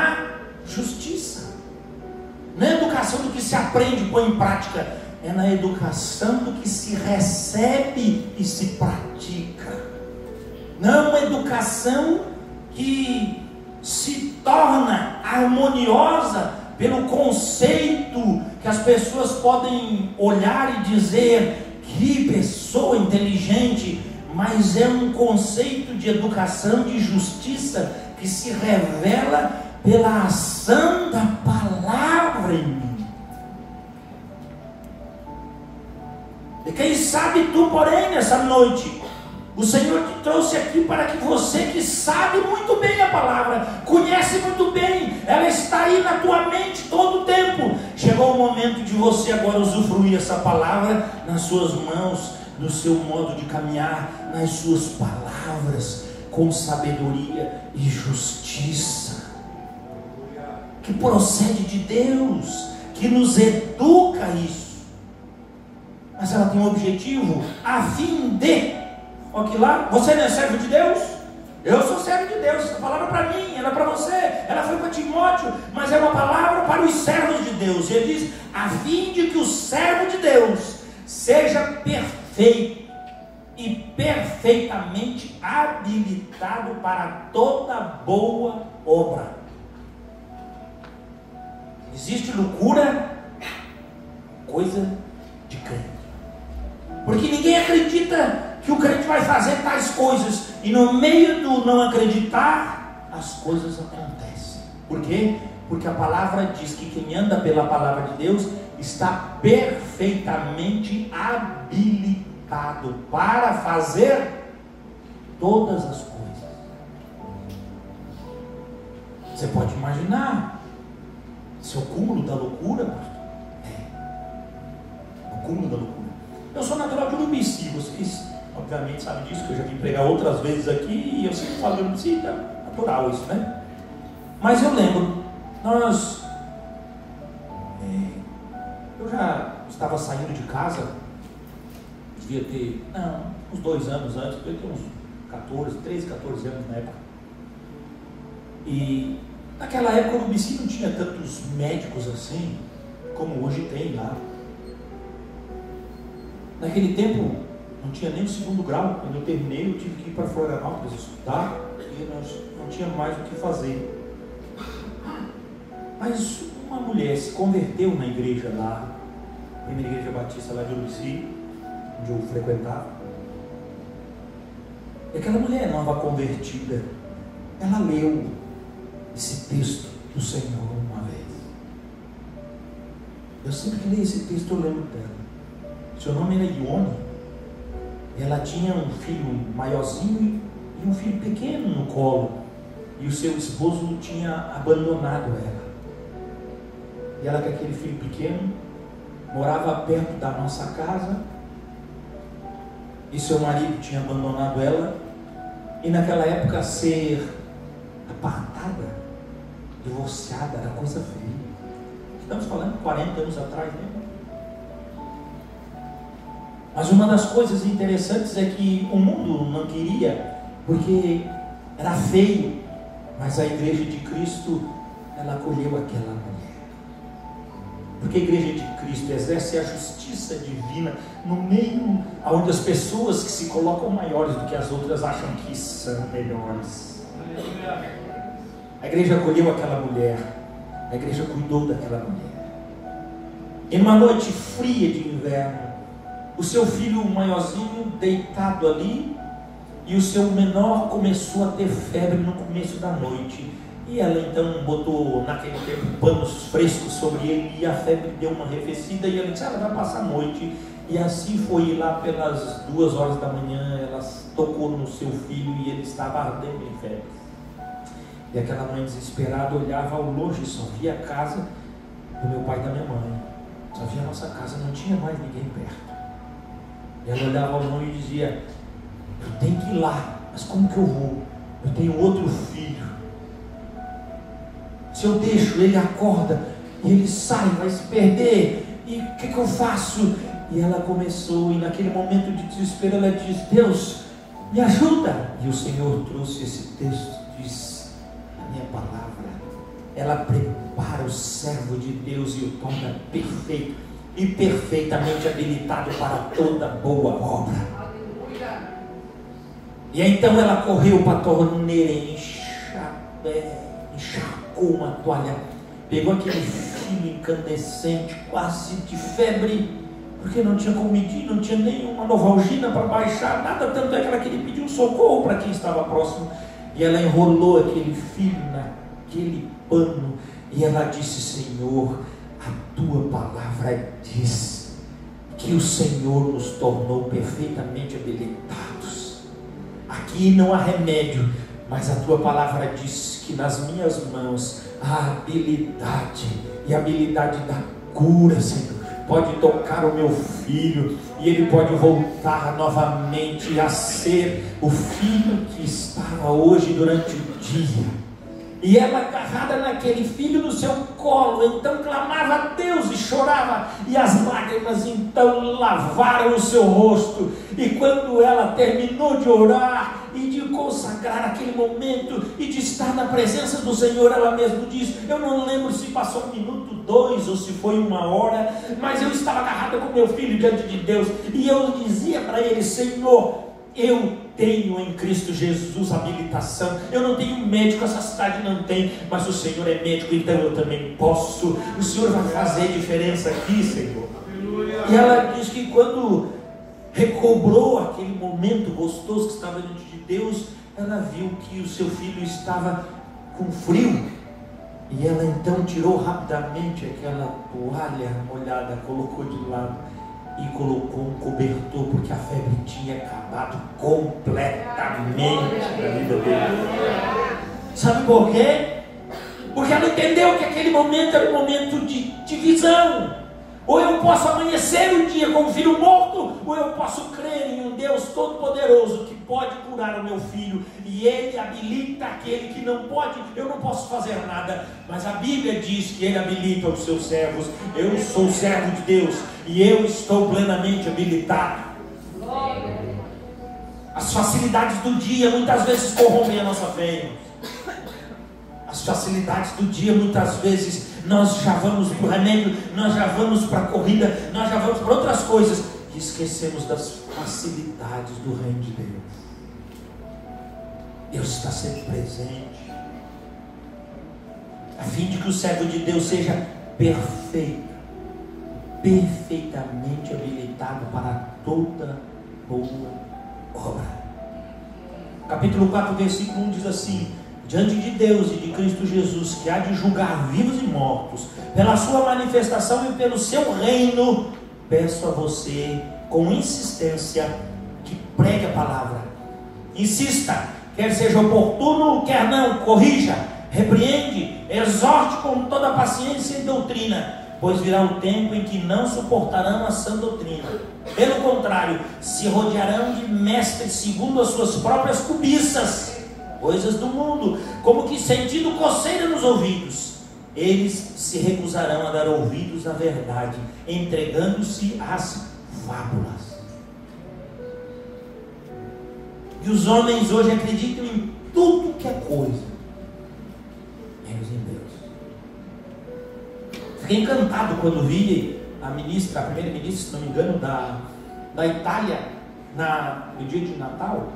aprende, põe em prática. É na educação do que se recebe e se pratica. Não uma educação que se torna harmoniosa pelo conceito que as pessoas podem olhar e dizer: que pessoa inteligente. Mas é um conceito de educação, de justiça, que se revela pela ação da palavra em mim. E quem sabe tu, porém, nessa noite, o Senhor te trouxe aqui para que você, que sabe muito bem a palavra, conhece muito bem, ela está aí na tua mente todo o tempo. Chegou o momento de você agora usufruir essa palavra nas suas mãos, no seu modo de caminhar, nas suas palavras, com sabedoria e justiça, que procede de Deus, que nos educa isso. Mas ela tem um objetivo, a fim de... Olha aqui lá, você não é servo de Deus? Eu sou servo de Deus. Essa palavra para mim, ela é para você, ela foi para Timóteo, mas é uma palavra para os servos de Deus. E ele diz: a fim de que o servo de Deus seja perfeito e perfeitamente habilitado para toda boa obra. Existe loucura, coisa de crente, porque ninguém acredita que o crente vai fazer tais coisas, e no meio do não acreditar, as coisas acontecem. Por quê? Porque a palavra diz que quem anda pela palavra de Deus está perfeitamente habilitado para fazer todas as coisas. Você pode imaginar se o cúmulo da loucura, pastor? O cúmulo da loucura. Eu sou natural de Urubici, vocês obviamente sabem disso, que eu já vim pregar outras vezes aqui, e eu sempre falo de Urubici, é natural isso, né? Mas eu lembro, eu já estava saindo de casa, devia ter, uns 2 anos antes, devia ter uns 13, 14 anos na época. E naquela época o Urubici não tinha tantos médicos assim, como hoje tem lá. Naquele tempo não tinha nem o 2º grau. Quando eu terminei, eu tive que ir para Florianópolis estudar, e nós não tinha mais o que fazer. Mas uma mulher se converteu na igreja lá, a primeira igreja batista lá de Urubici, onde eu frequentava. E aquela mulher nova convertida, ela leu esse texto do Senhor uma vez. Eu sempre que leio esse texto eu lembro dela. Seu nome era Ione. Ela tinha um filho maiorzinho e um filho pequeno no colo, e o seu esposo tinha abandonado ela. E ela, com aquele filho pequeno, morava perto da nossa casa, e seu marido tinha abandonado ela. E naquela época, ser apartada, divorciada, era coisa feia. Estamos falando 40 anos atrás, né? Mas uma das coisas interessantes é que o mundo não queria, porque era feio, mas a igreja de Cristo, ela acolheu aquela mulher. Porque a igreja de Cristo exerce a justiça divina no meio onde as pessoas que se colocam maiores do que as outras acham que são melhores. A igreja acolheu aquela mulher, a igreja cuidou daquela mulher. E numa noite fria de inverno, o seu filho maiorzinho deitado ali, e o seu menor começou a ter febre no começo da noite. E ela então botou naquele tempo panos frescos sobre ele, e a febre deu uma arrefecida, e ela disse: ela vai passar a noite. E assim foi. Lá pelas 2 horas da manhã, ela tocou no seu filho e ele estava ardendo em febre. E aquela mãe desesperada olhava ao longe, só via a casa do meu pai e da minha mãe, só via a nossa casa, não tinha mais ninguém perto. E ela olhava ao longe e dizia: eu tenho que ir lá, mas como que eu vou? Eu tenho outro filho. Se eu deixo, ele acorda e ele sai, vai se perder, e o que eu faço? E ela começou, e naquele momento de desespero ela diz: Deus, me ajuda. E o Senhor trouxe esse texto, diz: a minha palavra ela prepara o servo de Deus e o torna perfeito e perfeitamente habilitado para toda boa obra. E então ela correu para a torneira, encharcou uma toalha, pegou aquele fio incandescente, quase de febre, porque não tinha como medir, não tinha nenhuma novalgina para baixar, nada, tanto é que ela queria pedir um socorro para quem estava próximo, e ela enrolou aquele fio naquele pano, e ela disse: Senhor, a tua palavra diz que o Senhor nos tornou perfeitamente habilitados. Aqui não há remédio, mas a tua palavra diz que nas minhas mãos há habilidade, e a habilidade da cura, Senhor. Pode tocar o meu filho e ele pode voltar novamente a ser o filho que estava hoje durante o dia. E ela, agarrada naquele filho no seu colo, então clamava a Deus e chorava, e as lágrimas então lavaram o seu rosto. E quando ela terminou de orar e de consagrar aquele momento e de estar na presença do Senhor, ela mesma diz: eu não lembro se passou 1 minuto, 2 ou se foi 1 hora, mas eu estava agarrada com meu filho diante de Deus, e eu dizia para ele: Senhor, eu tenho em Cristo Jesus habilitação. Eu não tenho médico, essa cidade não tem, mas o Senhor é médico, então eu também posso. O Senhor vai fazer diferença aqui, Senhor. E ela diz que quando recobrou aquele momento gostoso que estava diante de Deus, ela viu que o seu filho estava com frio, e ela então tirou rapidamente aquela toalha molhada, colocou de lado e colocou um cobertor, porque a febre tinha acabado completamente na vida dele. Sabe por quê? Porque ela entendeu que aquele momento era um momento de divisão. Ou eu posso amanhecer o dia com o filho morto, ou eu posso crer em um Deus todo-poderoso que pode curar o meu filho, e Ele habilita aquele que não pode. Eu não posso fazer nada, mas a Bíblia diz que Ele habilita os seus servos. Eu sou servo de Deus e eu estou plenamente habilitado. As facilidades do dia muitas vezes corrompem a nossa fé. As facilidades do dia muitas vezes nós já vamos para o remédio, nós já vamos para a corrida, nós já vamos para outras coisas e esquecemos das facilidades do reino de Deus. Deus está sempre presente, a fim de que o servo de Deus seja perfeito, perfeitamente habilitado para toda boa obra. Capítulo 4, versículo 1 diz assim: diante de Deus e de Cristo Jesus, que há de julgar vivos e mortos, pela sua manifestação e pelo seu reino, peço a você com insistência que pregue a palavra. Insista, quer seja oportuno, quer não, corrija, repreende, exorte com toda paciência e doutrina, pois virá o tempo em que não suportarão a sã doutrina. Pelo contrário, se rodearão de mestres segundo as suas próprias cobiças, coisas do mundo, como que sentindo coceira nos ouvidos. Eles se recusarão a dar ouvidos à verdade, entregando-se às fábulas. E os homens hoje acreditam em tudo que é coisa, menos em Deus. Fiquei encantado quando vi a primeira-ministra, se não me engano, da Itália, no dia de Natal,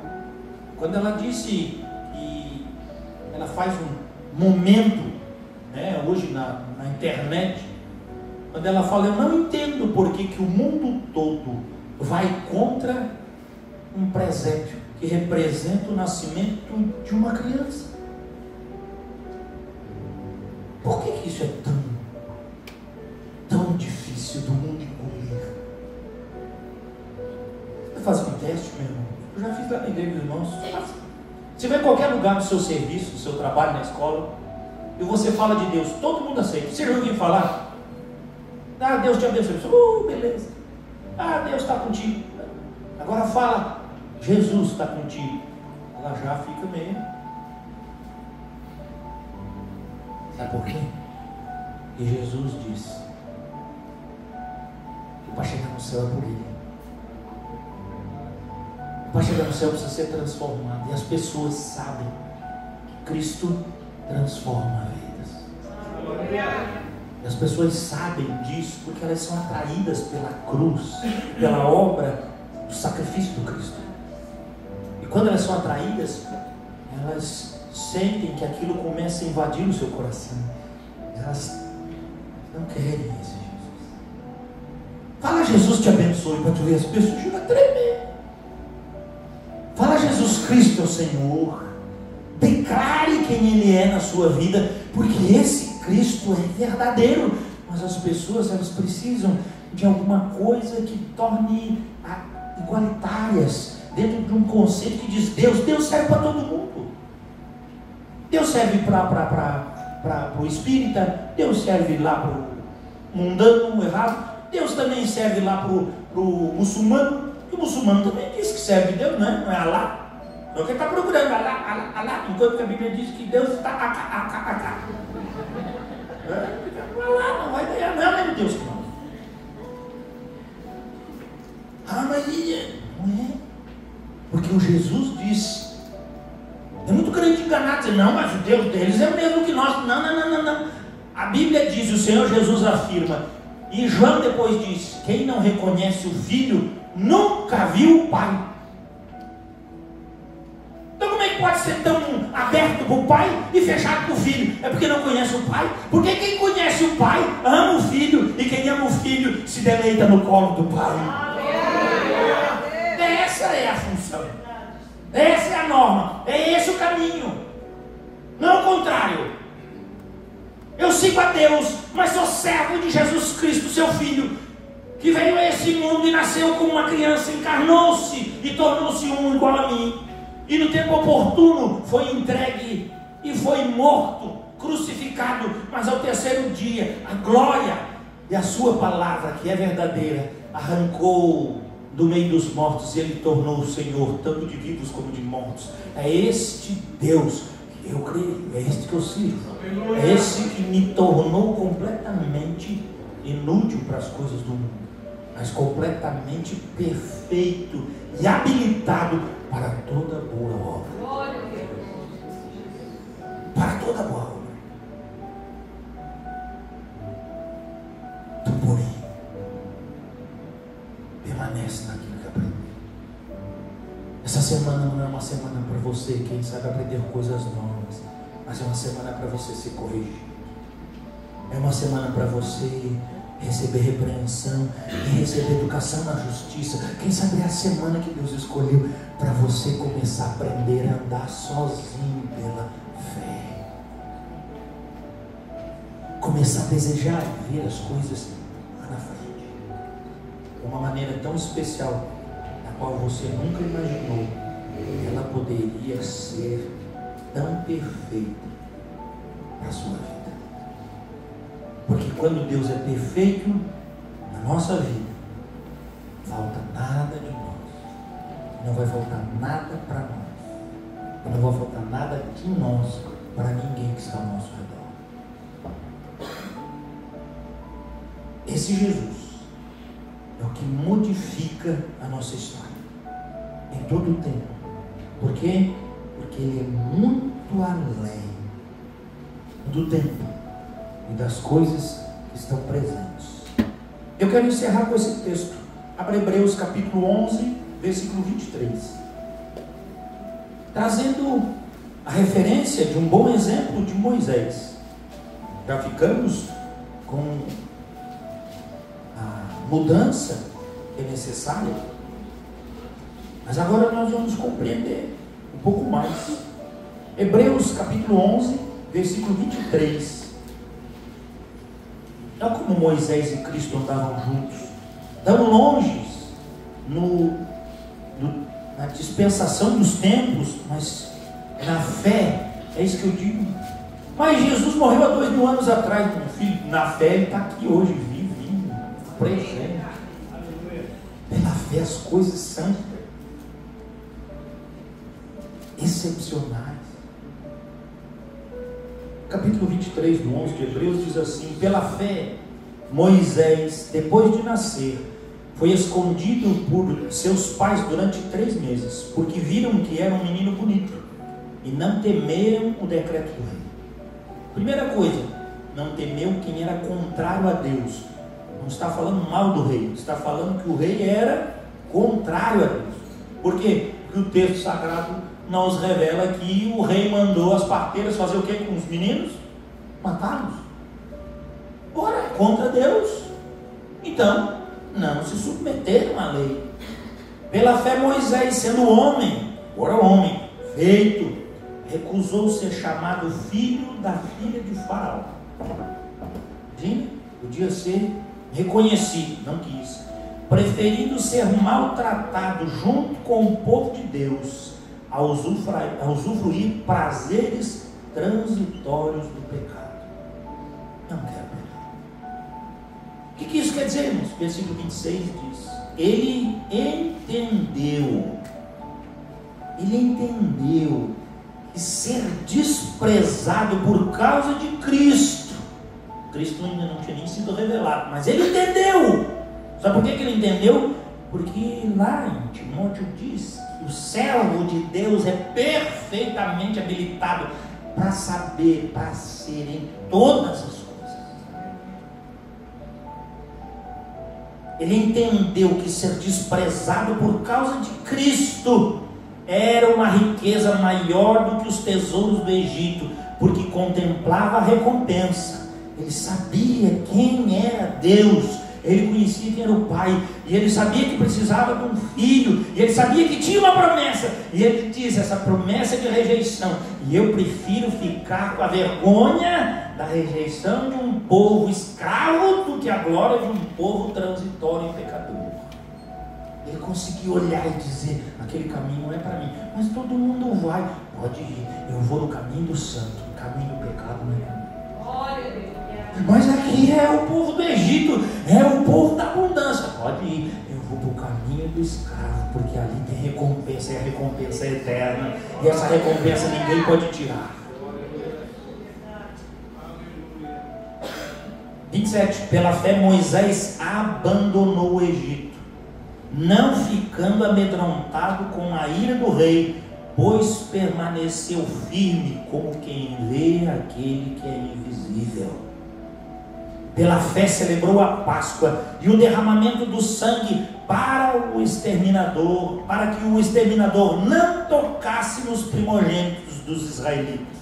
quando ela disse, e ela faz um momento, né, hoje na internet, quando ela fala: eu não entendo por que o mundo todo vai contra um presépio que representa o nascimento de uma criança. Por que isso é tão difícil do mundo engolir? Você faz um teste, meu irmão. Eu já fiz lá na igreja, meus irmãos. Você vai em qualquer lugar no seu serviço, no seu trabalho, na escola, e você fala de Deus, todo mundo aceita. Você já ouviu falar? Ah, Deus te abençoe. Beleza. Ah, Deus está contigo. Agora fala: Jesus está contigo. Ela já fica meio. Sabe por quê? E Jesus disse que para chegar no céu é por Ele. Para chegar no céu precisa ser transformado. E as pessoas sabem que Cristo transforma vidas. E as pessoas sabem disso porque elas são atraídas pela cruz, pela obra do sacrifício do Cristo. E quando elas são atraídas, elas sentem que aquilo começa a invadir o seu coração. Elas não querem esse Jesus. Fala Jesus te abençoe para tu ver as pessoas chegam a tremer. Fala Jesus Cristo é o Senhor. Declare quem Ele é na sua vida, porque esse Cristo é verdadeiro. Mas as pessoas, elas precisam de alguma coisa que torne igualitárias dentro de um conceito que diz Deus serve para todo mundo. Deus serve para o espírita, Deus serve lá para o mundano errado, Deus também serve lá para o muçulmano, e o muçulmano também diz que serve Deus, não é Alá. Então quem está procurando Alá, enquanto que a Bíblia diz que Deus está acá. Alá não vai ganhar, não é meu Deus que não. Mas não é. Porque o Jesus disse, é muito crente enganado, dizer, não, mas o Deus deles é o mesmo que nós. Não. A Bíblia diz, o Senhor Jesus afirma, e João depois diz, quem não reconhece o Filho, nunca viu o Pai. Então como é que pode ser tão aberto para o Pai e fechado para o Filho? É porque não conhece o Pai? Porque quem conhece o Pai, ama o Filho, e quem ama o Filho, se deleita no colo do Pai. Essa é a função. Essa é a norma. É esse o caminho. Não o contrário. Eu sigo a Deus, mas sou servo de Jesus Cristo, seu Filho, que veio a esse mundo e nasceu como uma criança, encarnou-se e tornou-se um igual a mim. E no tempo oportuno foi entregue e foi morto, crucificado, mas ao terceiro dia a glória e a sua palavra, que é verdadeira, arrancou do meio dos mortos e Ele tornou o Senhor, tanto de vivos como de mortos. É este Deus que eu creio, é este que eu sirvo, é esse que me tornou completamente inútil para as coisas do mundo, mas completamente perfeito e habilitado para toda boa obra. Para toda boa obra. Tu, porém, permanece naquilo que aprendeu. Essa semana não é uma semana para você, quem sabe, aprender coisas novas, mas é uma semana para você se corrigir. É uma semana para você receber repreensão e receber educação na justiça. Quem sabe é a semana que Deus escolheu para você começar a aprender a andar sozinho pela fé. Começar a desejar ver as coisas lá na frente, de uma maneira tão especial, na qual você nunca imaginou que ela poderia ser tão perfeita para a sua vida. Porque quando Deus é perfeito na nossa vida, falta nada de nós, não vai faltar nada para nós, não vai faltar nada de nós para ninguém que está ao nosso redor. Esse Jesus é o que modifica a nossa história em todo o tempo. Por quê? Porque Ele é muito além do tempo e das coisas que estão presentes. Eu quero encerrar com esse texto. Abra Hebreus capítulo 11, versículo 23. Trazendo a referência de um bom exemplo de Moisés. Já ficamos com a mudança que é necessária, mas agora nós vamos compreender um pouco mais. Hebreus capítulo 11, versículo 23. Não como Moisés e Cristo andavam juntos, tão longe na dispensação dos tempos, mas na fé. É isso que eu digo. Mas Jesus morreu há 2000 anos atrás, meu filho. Na fé Ele está aqui hoje, vivinho, presente. Pela fé as coisas são excepcionais. Capítulo 23 do 11 de Hebreus diz assim: pela fé, Moisés, depois de nascer, foi escondido por seus pais durante 3 meses, porque viram que era um menino bonito e não temeram o decreto do rei. Primeira coisa, não temeu quem era contrário a Deus. Não está falando mal do rei, está falando que o rei era contrário a Deus. Por quê? Porque o texto sagrado nos revela que o rei mandou as parteiras fazer o que com os meninos? Matá-los. Ora, é contra Deus. Então, não se submeteram à lei. Pela fé, Moisés, sendo homem, agora homem, feito, recusou ser chamado filho da filha de Faraó. Sim, podia ser reconhecido, não quis, preferindo ser maltratado junto com o povo de Deus, a usufruir prazeres transitórios do pecado. Não quero pecar. O que isso quer dizer, irmãos? Versículo 26 diz: ele entendeu que ser desprezado por causa de Cristo ainda não tinha nem sido revelado, mas ele entendeu. Sabe por que ele entendeu? Porque lá em Timóteo diz que o servo de Deus é perfeitamente habilitado para saber, para ser em todas as coisas. Ele entendeu que ser desprezado por causa de Cristo era uma riqueza maior do que os tesouros do Egito, porque contemplava a recompensa. Ele sabia quem era Deus, ele conhecia quem era o Pai, e ele sabia que precisava de um filho, e ele sabia que tinha uma promessa, e ele diz: essa promessa é de rejeição, e eu prefiro ficar com a vergonha da rejeição de um povo escravo do que a glória de um povo transitório e pecador. Ele conseguiu olhar e dizer: aquele caminho não é para mim, mas todo mundo vai, pode ir, eu vou no caminho do santo, o caminho do pecado não é para mim. Mas aqui é o povo do Egito, é o povo da abundância, pode ir, eu vou para o caminho do escravo, porque ali tem recompensa, e a recompensa é eterna, e essa recompensa ninguém pode tirar. 27. Pela fé Moisés abandonou o Egito, não ficando amedrontado com a ira do rei, pois permaneceu firme como quem vê aquele que é invisível. Pela fé celebrou a Páscoa e o derramamento do sangue para que o exterminador não tocasse nos primogênitos dos israelitas.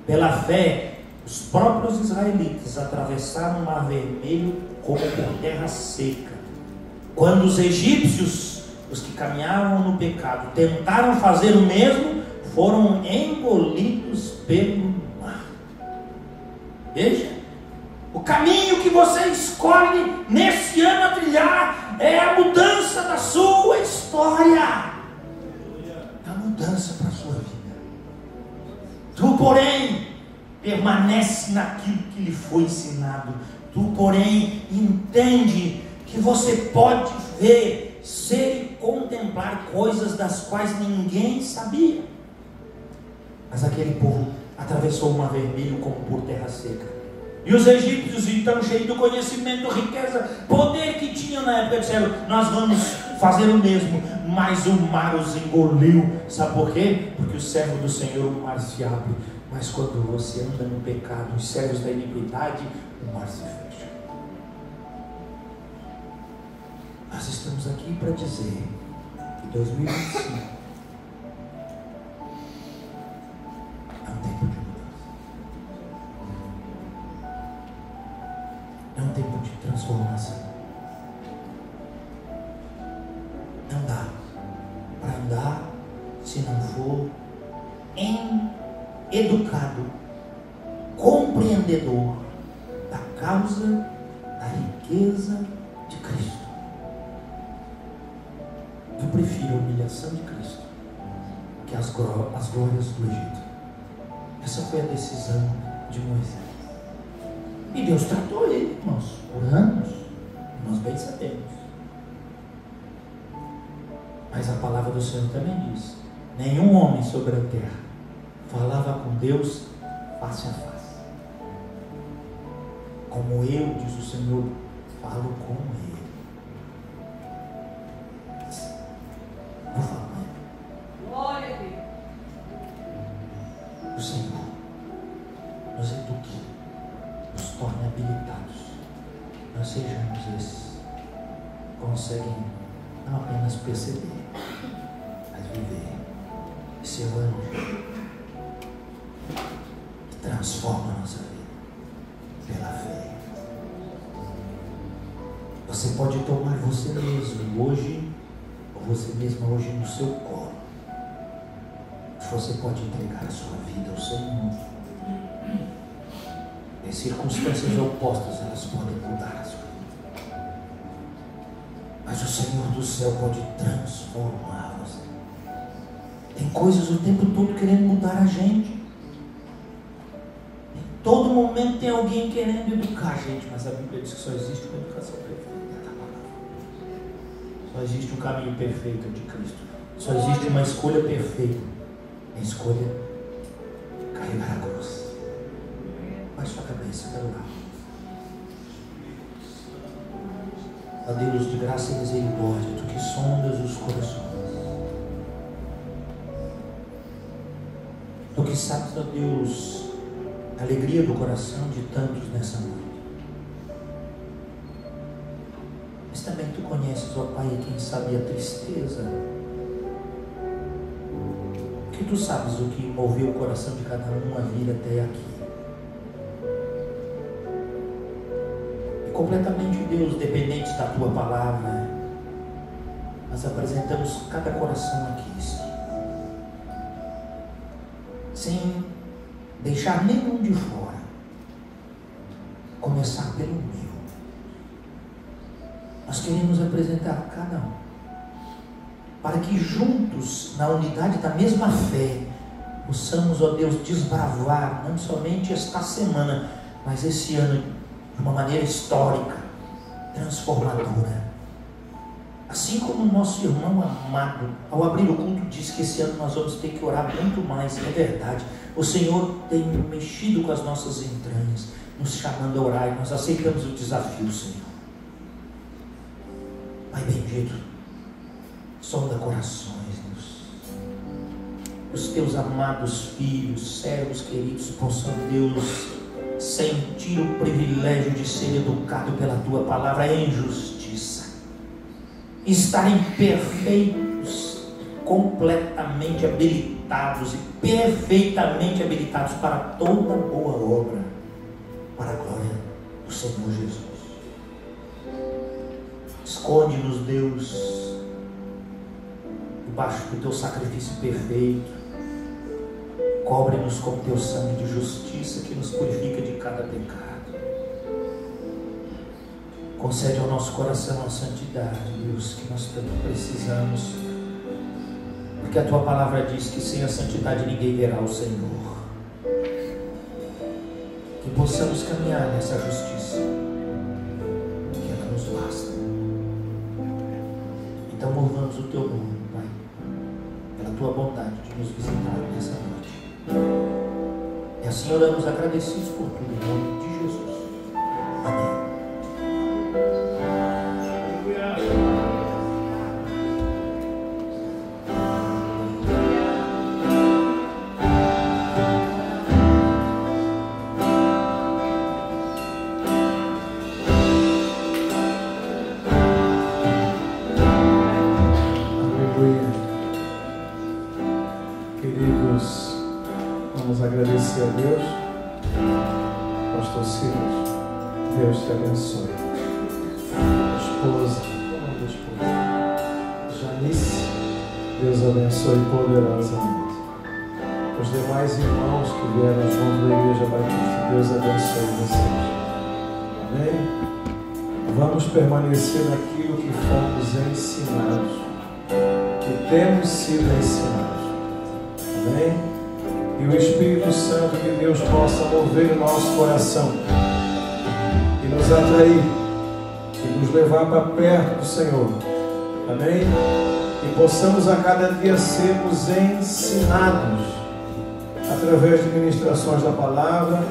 Pela fé, os próprios israelitas atravessaram o Mar Vermelho como por terra seca. Quando os egípcios, os que caminhavam no pecado, tentaram fazer o mesmo, foram engolidos pelo mar. Veja, o caminho que você escolhe nesse ano a trilhar é a mudança da sua história, a mudança para a sua vida. Tu, porém, permanece naquilo que lhe foi ensinado. Tu, porém, entende que você pode ver, ser e contemplar coisas das quais ninguém sabia. Mas aquele povo atravessou o Mar Vermelho como por terra seca. E os egípcios, então, cheios do conhecimento, riqueza, poder que tinham na época, disseram: nós vamos fazer o mesmo. Mas o mar os engoliu. Sabe por quê? Porque o servo do Senhor, o mar se abre. Mas quando você anda no pecado, os servos da iniquidade, o mar se fecha. Nós estamos aqui para dizer que 2025 é um tempo de é um tempo de transformação. Não dá para andar se não for educado, compreendedor da causa, da riqueza de Cristo. Eu prefiro a humilhação de Cristo que as glórias do Egito. Essa foi a decisão de Moisés. E Deus tratou ele, irmãos, por anos. Nós bem sabemos. Mas a palavra do Senhor também diz: nenhum homem sobre a terra falava com Deus face a face. Como eu, diz o Senhor, falo com Ele. Vou falar com Ele. Glória a Deus. O Senhor nos eduque torne habilitados. Nós sejamos esses que conseguem não apenas perceber, mas viver esse evangelho que transforma a nossa vida pela fé. Você pode tomar você mesmo hoje, ou você mesma hoje no seu colo. Você pode entregar a sua vida ao Senhor. Em circunstâncias opostas, elas podem mudar a sua vida. Mas o Senhor do céu pode transformar você. Tem coisas o tempo todo querendo mudar a gente. Em todo momento tem alguém querendo educar a gente, mas a Bíblia diz que só existe uma educação perfeita. Só existe um caminho perfeito de Cristo. Só existe uma escolha perfeita. A escolha carregar a cruz. Baixe sua cabeça, quero orar. Ó Deus de graça e misericórdia, Tu que sondas os corações. Tu que sabes, ó Deus, a alegria do coração de tantos nessa noite. Mas também Tu conheces, ó Pai, quem sabe a tristeza. Que Tu sabes o que moveu o coração de cada um a vir até aqui. E completamente, Deus, dependentes da Tua palavra, nós apresentamos cada coração aqui, Senhor. Sem deixar nenhum de fora. Começar pelo meu. Nós queremos apresentar cada um, para que juntos, na unidade da mesma fé, possamos, ó Deus, desbravar não somente esta semana, mas esse ano de uma maneira histórica, transformadora. Assim como o nosso irmão amado, ao abrir o culto, disse que esse ano nós vamos ter que orar muito mais. É verdade, o Senhor tem mexido com as nossas entranhas, nos chamando a orar, e nós aceitamos o desafio, Senhor. Pai bendito, sonda corações, Deus. Os Teus amados filhos, servos queridos, possam, Deus, sentir o privilégio de ser educado pela Tua palavra em justiça, estarem perfeitos, completamente habilitados e perfeitamente habilitados para toda boa obra, para a glória do Senhor Jesus. Esconde-nos, Deus, debaixo do Teu sacrifício perfeito. Cobre-nos com Teu sangue de justiça que nos purifica de cada pecado. Concede ao nosso coração a santidade, Deus, que nós tanto precisamos, porque a Tua palavra diz que sem a santidade ninguém verá o Senhor. Que possamos caminhar nessa justiça, que ela nos basta. Então louvamos o Teu nome, Pai, pela Tua bondade de nos visitar nessa noite. E assim oramos agradecidos por tudo, em nome de Jesus. Amém. Agradecer a Deus. Pastor Silas, Deus te abençoe. A esposa, o nome da esposa? Janice, Deus abençoe poderosamente. Os demais irmãos que vieram junto da Igreja Batista, Deus abençoe vocês. Amém? Vamos permanecer naquilo que fomos ensinados, que temos sido ensinados. Amém? E o Espírito Santo de Deus possa mover o nosso coração e nos atrair e nos levar para perto do Senhor. Amém? E possamos a cada dia sermos ensinados através de ministrações da palavra,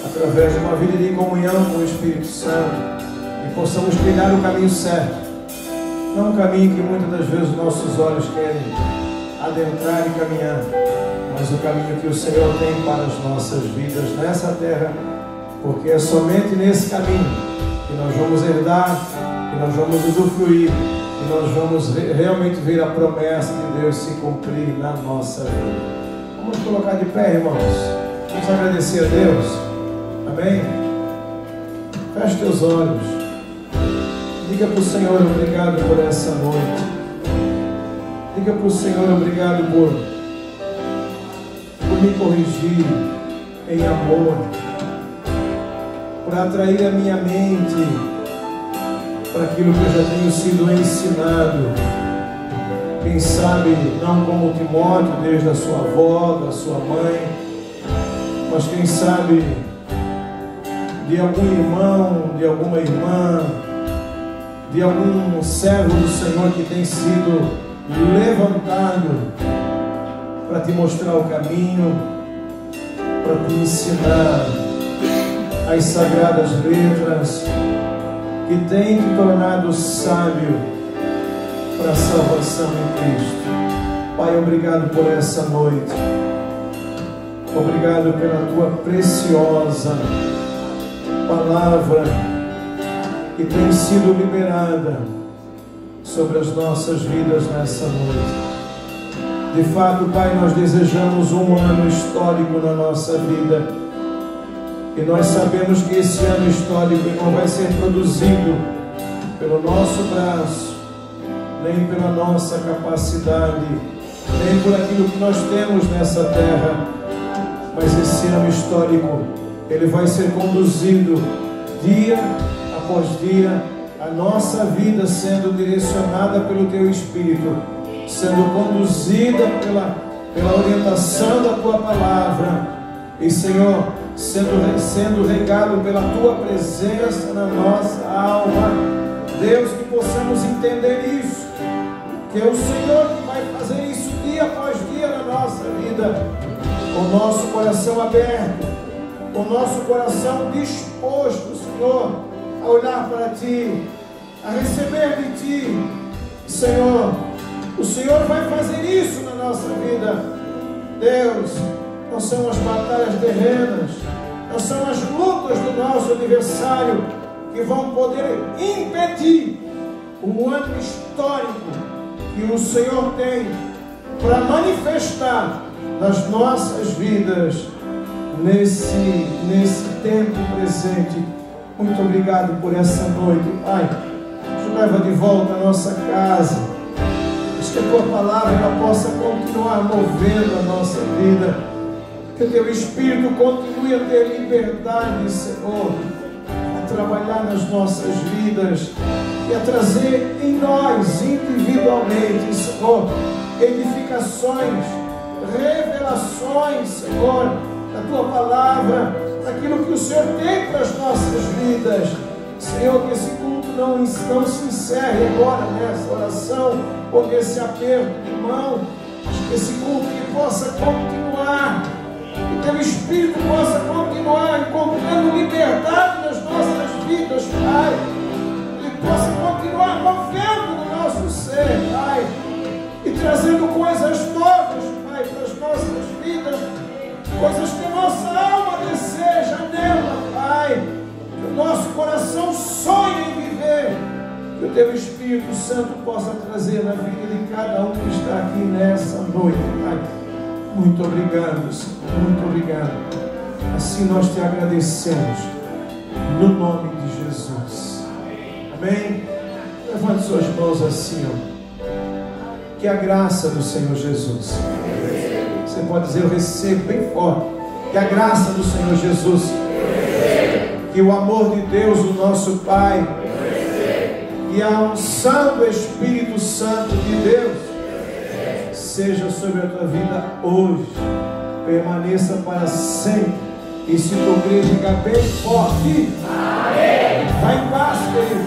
através de uma vida de comunhão com o Espírito Santo, e possamos trilhar o caminho certo, não o caminho que muitas das vezes nossos olhos querem adentrar e caminhar, mas o caminho que o Senhor tem para as nossas vidas nessa terra porque é somente nesse caminho que nós vamos herdar, que nós vamos usufruir, que nós vamos realmente ver a promessa de Deus se cumprir na nossa vida. Vamos colocar de pé, irmãos. Vamos agradecer a Deus. Amém? Feche teus olhos. Diga para o Senhor obrigado por essa noite. Diga para o Senhor obrigado por me corrigir em amor, por atrair a minha mente para aquilo que eu já tenho sido ensinado. Quem sabe não como Timóteo, desde a sua avó, da sua mãe, mas quem sabe de algum irmão, de alguma irmã, de algum servo do Senhor que tem sido levantado para te mostrar o caminho, para te ensinar as sagradas letras que tem te tornado sábio para a salvação em Cristo. Pai, obrigado por essa noite. Obrigado pela tua preciosa palavra que tem sido liberada sobre as nossas vidas nessa noite. De fato, Pai, nós desejamos um ano histórico na nossa vida. E nós sabemos que esse ano histórico não vai ser produzido pelo nosso braço, nem pela nossa capacidade, nem por aquilo que nós temos nessa terra. Mas esse ano histórico, ele vai ser conduzido dia após dia, a nossa vida sendo direcionada pelo Teu Espírito, sendo conduzida pela orientação da Tua Palavra, e Senhor, sendo regado pela Tua presença na nossa alma. Deus, que possamos entender isso, que é o Senhor que vai fazer isso dia após dia na nossa vida, com o nosso coração aberto, com o nosso coração disposto, Senhor, a olhar para Ti, a receber de Ti. Senhor, o Senhor vai fazer isso na nossa vida. Deus, não são as batalhas terrenas, não são as lutas do nosso adversário que vão poder impedir o ano histórico que o Senhor tem para manifestar nas nossas vidas nesse tempo presente. Muito obrigado por essa noite, Pai. Nos leva de volta à nossa casa. Que a Tua palavra ela possa continuar movendo a nossa vida, que o Teu Espírito continue a ter liberdade, Senhor, a trabalhar nas nossas vidas e a trazer em nós individualmente, Senhor, edificações, revelações, Senhor, da Tua palavra, daquilo que o Senhor tem para as nossas vidas. Senhor, que esse culto não se encerre agora nessa oração, ou nesse aperto de mão, mas que esse culto que possa continuar, que Teu Espírito possa continuar encontrando liberdade nas nossas vidas, Pai, que Ele possa continuar movendo no nosso ser, Pai, e trazendo coisas novas, Pai, para as nossas vidas, coisas que a nossa alma deseja nela, Pai, que o nosso coração sonha em viver, que o Teu Espírito Santo possa trazer na vida de cada um que está aqui nessa noite, Pai. Muito obrigado, Senhor, muito obrigado. Assim nós Te agradecemos, no nome de Jesus. Amém? Levante suas mãos assim, ó. Que a graça do Senhor Jesus, você pode dizer, eu recebo bem forte, que a graça do Senhor Jesus, que o amor de Deus, o nosso Pai, e a unção do Espírito Santo de Deus seja sobre a tua vida hoje, permaneça para sempre. E se tu crer, diga bem forte: amém. Vai em paz, querido,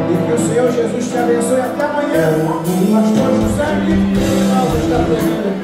e que o Senhor Jesus te abençoe. Até amanhã. O pastor José Lito está pregando.